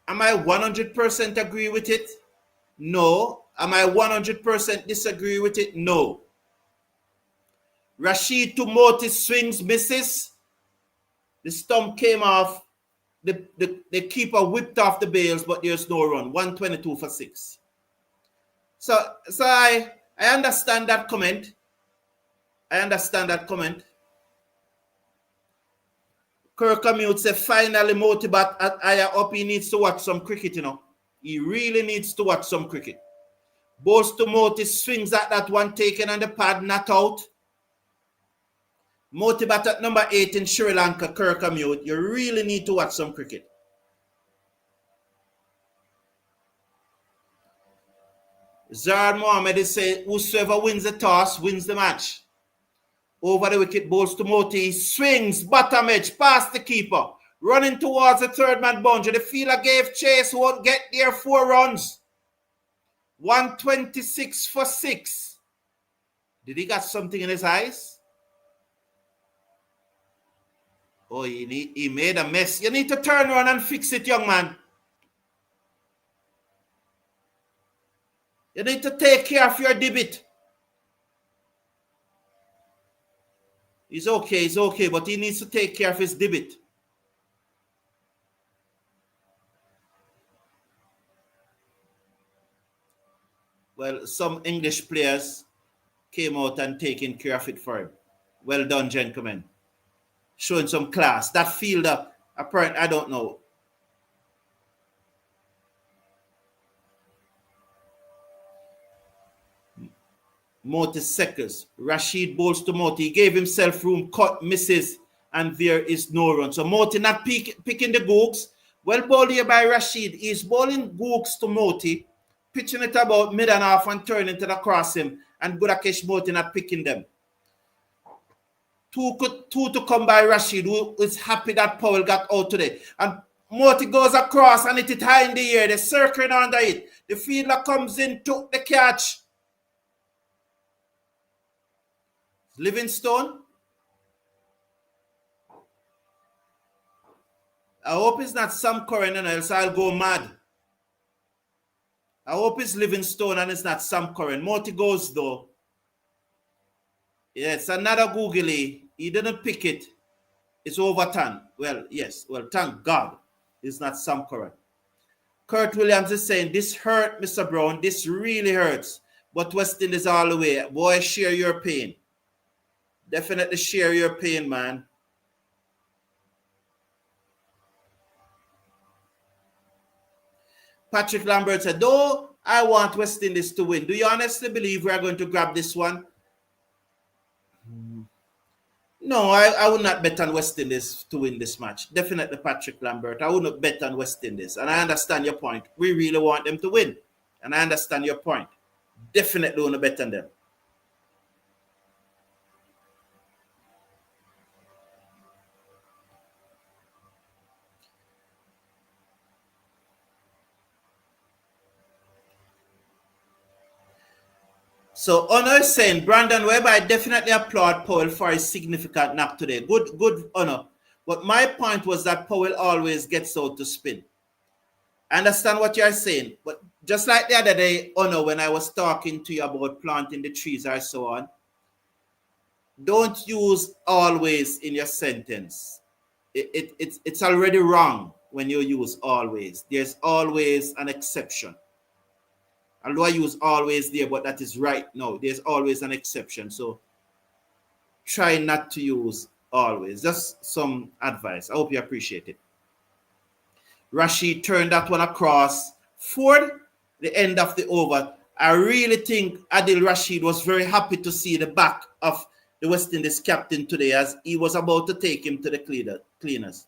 Am I 100% agree with it? No. Am I 100% disagree with it? No. Rashid to Moti swings, misses. The stump came off. The keeper whipped off the bails, but there's no run. 122 for 6. So I understand that comment. I understand that comment. Kirkamute said finally Moti bat at higher up. He needs to watch some cricket, you know. He really needs to watch some cricket. Bowls to Moti, swings at that one taken on the pad, not out. Moti bat at number 8 in Sri Lanka, Kirkamute. You really need to watch some cricket. Zard Mohammed is saying whosoever wins the toss wins the match. Over the wicket, bowls to Moti, swings, bottom edge, past the keeper, running towards the third man boundary. The fielder gave chase, won't get there, 4 runs. 126 for 6. Did he got something in his eyes? Oh, he made a mess. You need to turn around and fix it, young man. You need to take care of your debit. He's okay, but he needs to take care of his debit. Well, some English players came out and taking care of it for him. Well done, gentlemen. Showing some class. That fielder, apparently, I don't know. Moti seconds. Rashid bowls to Moti. He gave himself room, cut, misses, and there is no run. So Moti not picking the gooks. Well bowled here by Rashid. He's bowling gooks to Moti, pitching it about mid and half and turning to the cross him. And Budakesh Moti not picking them. Two to come by Rashid, who is happy that Powell got out today. And Moti goes across and hit it high in the air. They're circling under it. The fielder comes in, took the catch. Livingstone. I hope it's not Sam Curran, else I'll go mad. I hope it's Livingstone and it's not Sam Curran. Moti goes though. Yes, another googly. He didn't pick it. It's overturned. Well, yes. Well, thank God it's not Sam Curran. Kurt Williams is saying, this hurt, Mr. Brown. This really hurts. But West Indies all the way. Boy, share your pain. Definitely share your pain, man. Patrick Lambert said, though I want West Indies to win, do you honestly believe we are going to grab this one? No, I would not bet on West Indies to win this match. Definitely Patrick Lambert. I would not bet on West Indies. And I understand your point. We really want them to win. And I understand your point. Definitely want to bet on them. So Honor is saying, Brandon Webb, I definitely applaud Powell for his significant knock today. Good Honor. But my point was that Powell always gets out to spin. I understand what you're saying. But just like the other day, Honor, when I was talking to you about planting the trees or so on, don't use always in your sentence. It's already wrong when you use always. There's always an exception. Although I use always there, but that is right now. There's always an exception. So try not to use always. Just some advice. I hope you appreciate it. Rashid turned that one across for the end of the over. I really think Adil Rashid was very happy to see the back of the West Indies captain today as he was about to take him to the cleaners.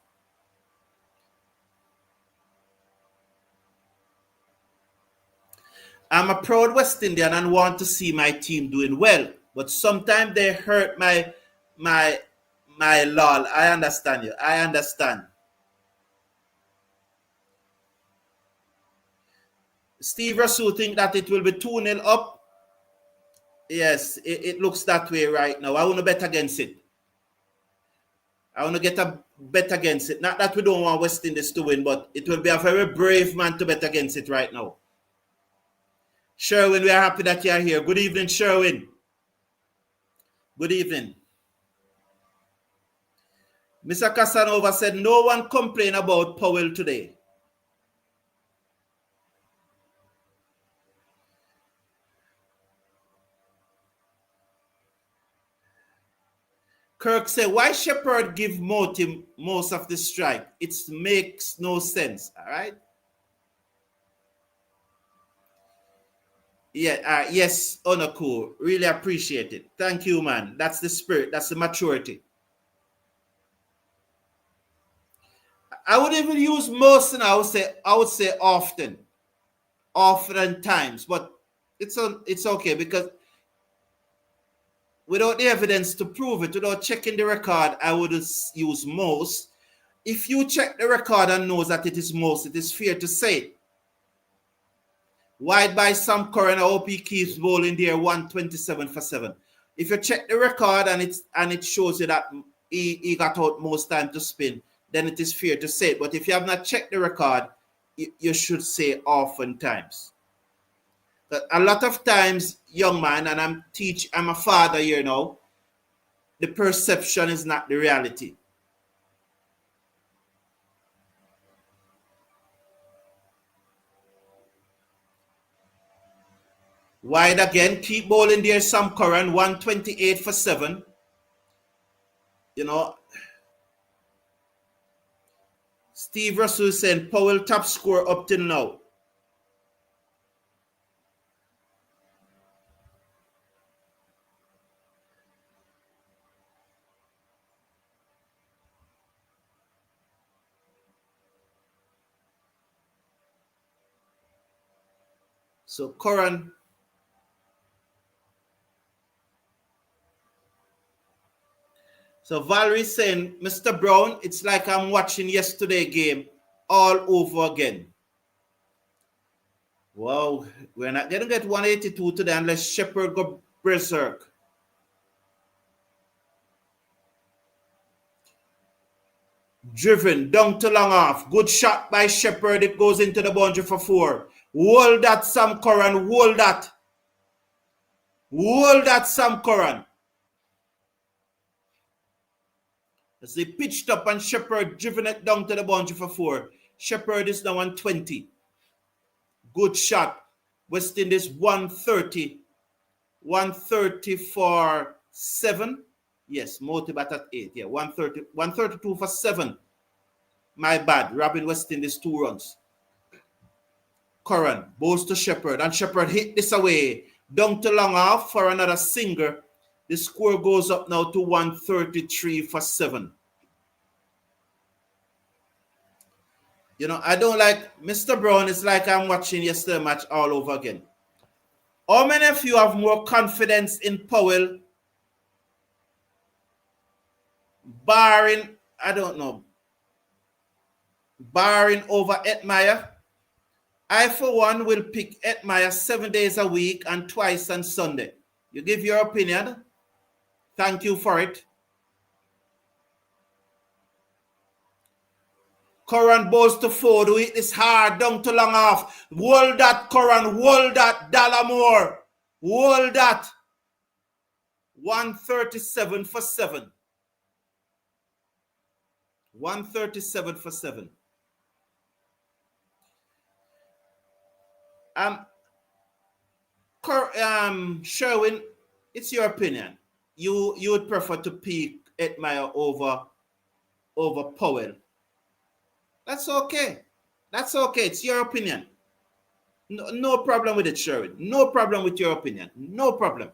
I'm a proud West Indian and want to see my team doing well, but sometimes they hurt my lol. I understand you. I understand. Steve Russell think that it will be 2-0 up. Yes, it looks that way right now. I want to bet against it. I want to get a bet against it. Not that we don't want West Indies to win, but it will be a very brave man to bet against it right now. Sherwin, we are happy that you are here. Good evening, Sherwin. Good evening. Mr. Casanova said, no one complained about Powell today. Kirk said, why Shepherd give Moti most of the strike? It makes no sense. All right. Yeah. Yes, Onaku. Really appreciate it. Thank you, man. That's the spirit. That's the maturity. I would even use most, and I would say often times, but it's okay because without the evidence to prove it, without checking the record, I would use most. If you check the record and knows that it is most, it is fair to say. Wide by Sam Curran, OP keeps bowling there 127 for 7. If you check the record and it shows you that he got out most time to spin, then it is fair to say it. But if you have not checked the record, you should say oftentimes. But a lot of times, young man, and I'm a father here now, the perception is not the reality. Wide again, keep bowling there, Sam Curran, 128 for 7. You know, Steve Russell saying Powell top score up till now. So Curran. So Valerie saying, Mr. Brown, it's like I'm watching yesterday game all over again. Wow, we're not going to get 182 today unless Shepherd go berserk. Driven, down to long off. Good shot by Shepherd. It goes into the boundary for 4. Hold that, Sam Curran. Hold that. Hold that, Sam Curran. As they pitched up and Shepherd driven it down to the boundary for 4. Shepherd is now on 20. Good shot. West Indies 130. 130 for 7. Yes, Motibat at 8. Yeah, 132 for 7. My bad. Robin West Indies 2 runs. Curran bowls to Shepherd, and Shepherd hit this away. Down to long off for another singer. The score goes up now to 133 for 7. You know, I don't like Mr. Brown. It's like I'm watching yesterday's match all over again. How many of you have more confidence in Powell? Barring, I don't know, barring over Edmire? I, for one, will pick Edmire 7 days a week and twice on Sunday. You give your opinion. Thank you for it. Curran bowls to Ford, who hit this hard, down to long off. Hold that, Curran. Hold that, Dallamore. Hold that. 137 for 7. 137 for 7. Sherwin, it's your opinion. You would prefer to pick Edmire over Powell. That's okay. That's okay. It's your opinion. No problem with it, Sherwin. No problem with your opinion. No problem.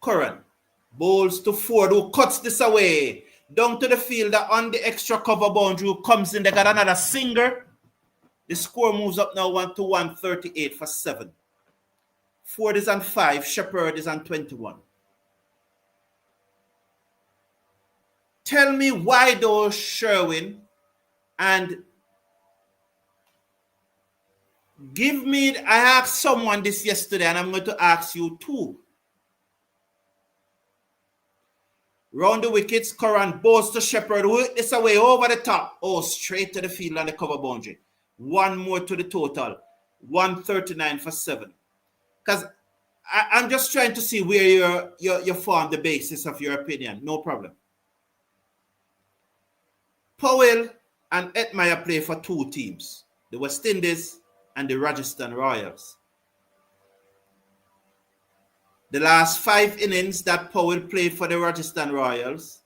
Curran bowls to Ford, who cuts this away. Down to the fielder on the extra cover boundary, who comes in. They got another singer. The score moves up now 138 for 7. Ford is on 5. Shepherd is on 21. Tell me why though, Sherwin, and give me, I asked someone this yesterday and I'm going to ask you too. Round the wickets, Curran bowls to Shepherd, work this away over the top. Oh, straight to the field on the cover boundary. One more to the total. 139 for 7. Because I'm just trying to see where you form the basis of your opinion. No problem. Powell and Edmire play for 2 teams, the West Indies and the Rajasthan Royals. the last 5 innings that Powell played for the Rajasthan Royals,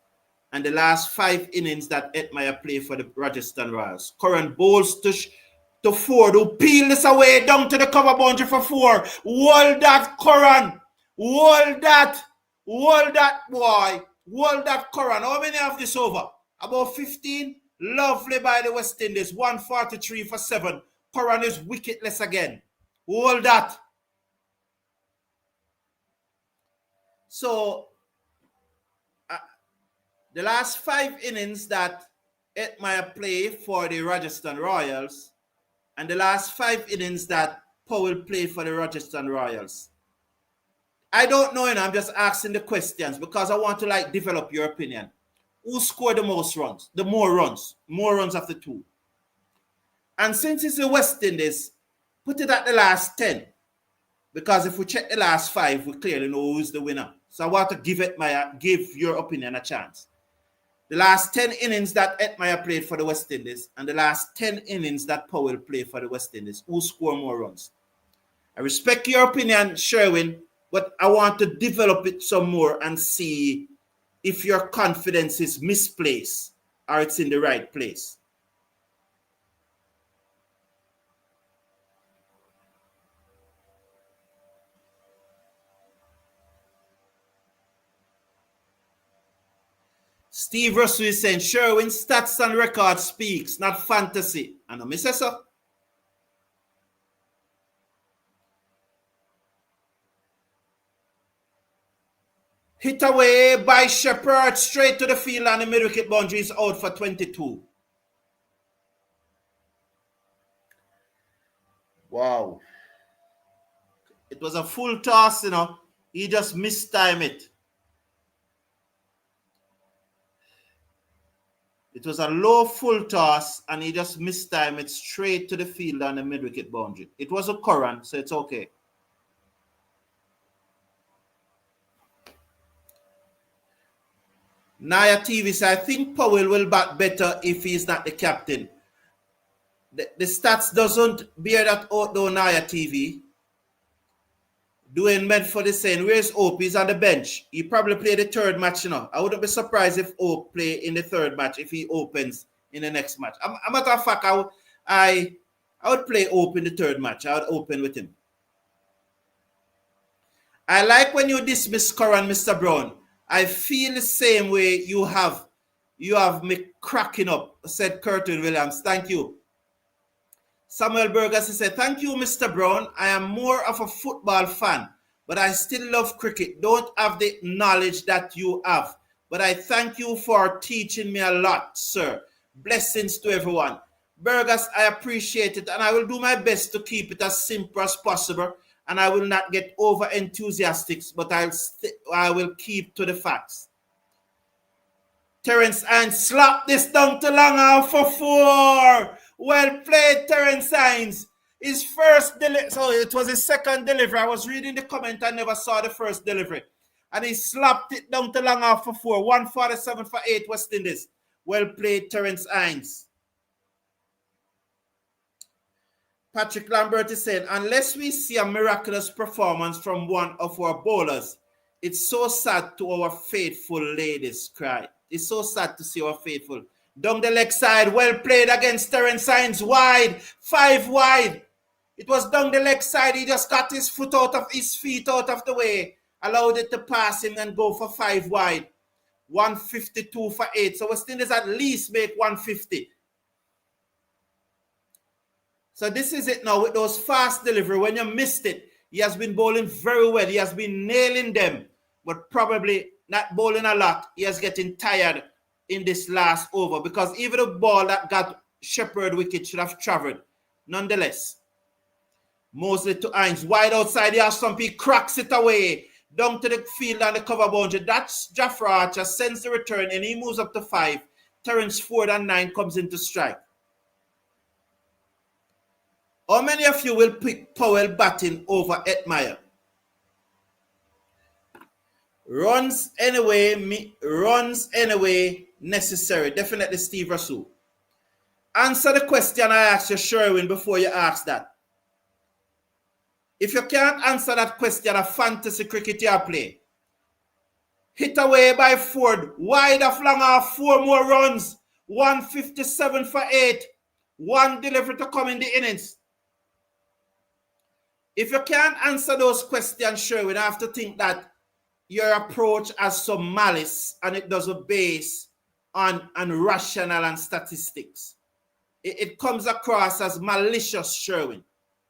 and the last 5 innings that Hetmeyer played for the Rajasthan Royals. Pooran bowls to Ford, who peel this away down to the cover boundary for 4. Hold that, Pooran. Hold that. Hold that, boy. Hold that, Pooran. How many have this over? About 15. Lovely by the West Indies. 143 for 7. Pooran is wicketless again. Hold that. So, the last 5 innings that Hetmeyer played for the Rajasthan Royals and the last 5 innings that Powell played for the Rajasthan Royals. I don't know, I'm just asking the questions because I want to develop your opinion. Who scored the most runs? The more runs of the two. And since it's the West Indies, put it at the last 10. Because if we check the last 5, we clearly know who's the winner. So I want to give your opinion a chance. The last 10 innings that Hetmeyer played for the West Indies and the last 10 innings that Powell played for the West Indies, who scored more runs? I respect your opinion, Sherwin, but I want to develop it some more and see if your confidence is misplaced or it's in the right place. Steve Russell is saying, Sherwin, stats and record speaks, not fantasy. I know, Mr. So. Hit away by Shepherd straight to the field and the mid-wicket boundary is out for 22. Wow. It was a full toss, He just mistimed it. It was a low full toss and he just mistimed it straight to the field and the mid-wicket boundary. It was a Pooran, so it's okay. Naya TV says, I think Powell will bat better if he's not the captain. The stats doesn't bear that out though, Naya TV. Doing Medford is saying, where's Hope? He's on the bench. He probably played the 3rd match, I wouldn't be surprised if Hope play in the 3rd match if he opens in the next match. As a matter of fact, I would play Hope in the 3rd match. I would open with him. I like when you dismiss Pooran, Mr. Brown. I feel the same way you have me cracking up, said Curtin Williams. Thank you. Samuel Burgess said, thank you, Mr. Brown. I am more of a football fan, but I still love cricket. Don't have the knowledge that you have. But I thank you for teaching me a lot, sir. Blessings to everyone. Burgess, I appreciate it, and I will do my best to keep it as simple as possible, and I will not get over enthusiastic, but I will keep to the facts. Terence Hines slapped this down to Langer for 4. Well played, Terence Hines. His first delivery, so it was his second delivery. I was reading the comment, I never saw the first delivery. And he slapped it down to Langer for 4. 147 for 8 West Indies. Well played, Terence Hines. Patrick Lambert is saying, unless we see a miraculous performance from one of our bowlers, it's so sad to our faithful ladies cry. It's so sad to see our faithful. Down the leg side, well played against Terence Hines, wide, 5 wide. It was down the leg side, he just got his feet out of the way, allowed it to pass him and go for 5 wide. 152 for 8. So West Indies at least make 150. So this is it now with those fast delivery. When you missed it, he has been bowling very well. He has been nailing them, but probably not bowling a lot. He is getting tired in this last over because even the ball that got Shepherd wicket should have traveled. Nonetheless, Mosley to Hines, wide outside. He has Stumpy, cracks it away down to the field and the cover boundary. That's Jafra Archer, sends the return and he moves up to 5. Terence Ford and 9 comes into strike. How many of you will pick Powell batting over Hetmeyer? Runs anyway necessary. Definitely Steve Russell. Answer the question I asked you, Sherwin, before you ask that. If you can't answer that question of fantasy cricket you play, hit away by Ford, wide of long off, 4 more runs, 157 for 8, 1 delivery to come in the innings. If you can't answer those questions, sure, we have to think that your approach has some malice and it doesn't base on rational and statistics. It comes across as malicious, Sherwin,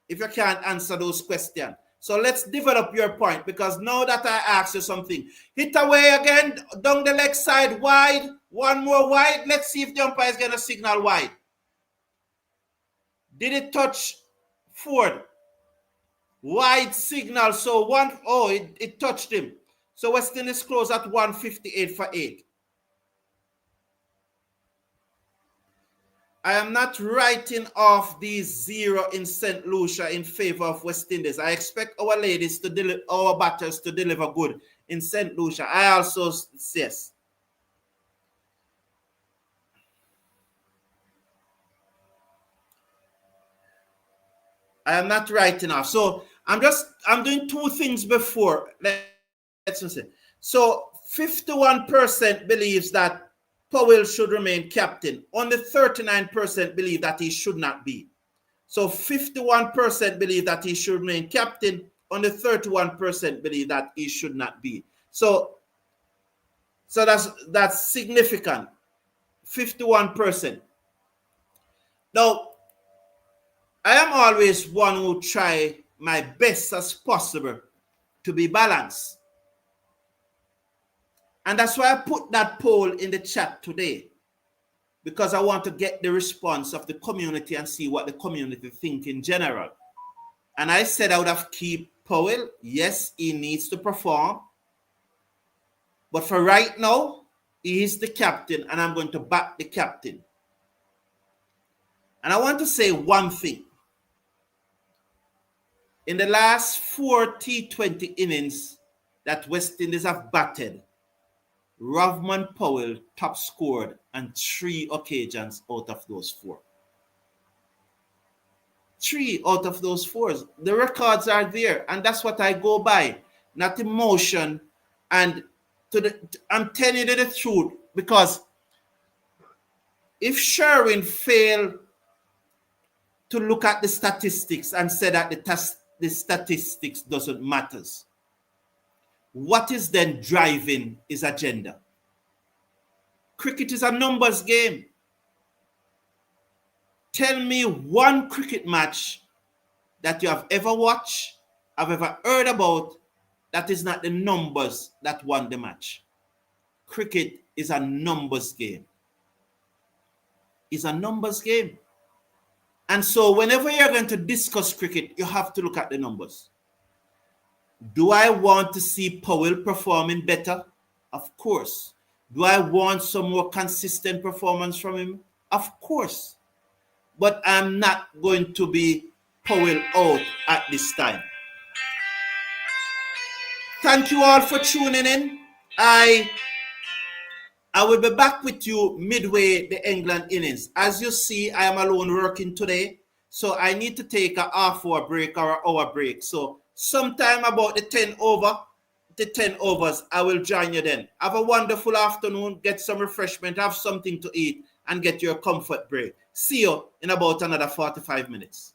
if you can't answer those questions. So let's develop your point, because now that I asked you something, hit away again, down the leg side, wide, 1 more wide. Let's see if the umpire is going to signal wide. Did it touch Ford? Wide signal. So it touched him. So West Indies close at 158 for 8. I am not writing off these 0 in St. Lucia in favor of West Indies. I expect our ladies to our batters to deliver good in St. Lucia. I also says. I am not writing off. So I'm doing 2 things before. Let's just say. So 51% believes that Powell should remain captain. Only 39% believe that he should not be. So 51% believe that he should remain captain. Only 31% believe that he should not be. So that's significant. 51%. Now, I am always one who try my best as possible to be balanced. And that's why I put that poll in the chat today, because I want to get the response of the community and see what the community think in general. And I said I would have keep Powell. Yes, he needs to perform. But for right now, he is the captain, and I'm going to back the captain. And I want to say one thing. In the last 4 T20 innings that West Indies have batted, Rovman Powell top scored on 3 occasions out of those 4. 3 out of those 4. The records are there, and that's what I go by, not emotion. And I'm telling you the truth, because if Sherwin failed to look at the statistics and say that the statistics doesn't matter, what is then driving his agenda? Cricket is a numbers game. Tell me one cricket match that you have ever watched, have ever heard about, that is not the numbers that won the match. Cricket is a numbers game. It's a numbers game. And so whenever you're going to discuss cricket, you have to look at the numbers. Do I want to see Powell performing better? Of course. Do I want some more consistent performance from him? Of course. But I'm not going to be Powell out at this time. Thank you all for tuning in. I will be back with you midway the England innings. As you see, I am alone working today, so I need to take a half-hour break or an hour break. So sometime about the 10 overs, I will join you then. Have a wonderful afternoon. Get some refreshment, have something to eat, and get your comfort break. See you in about another 45 minutes.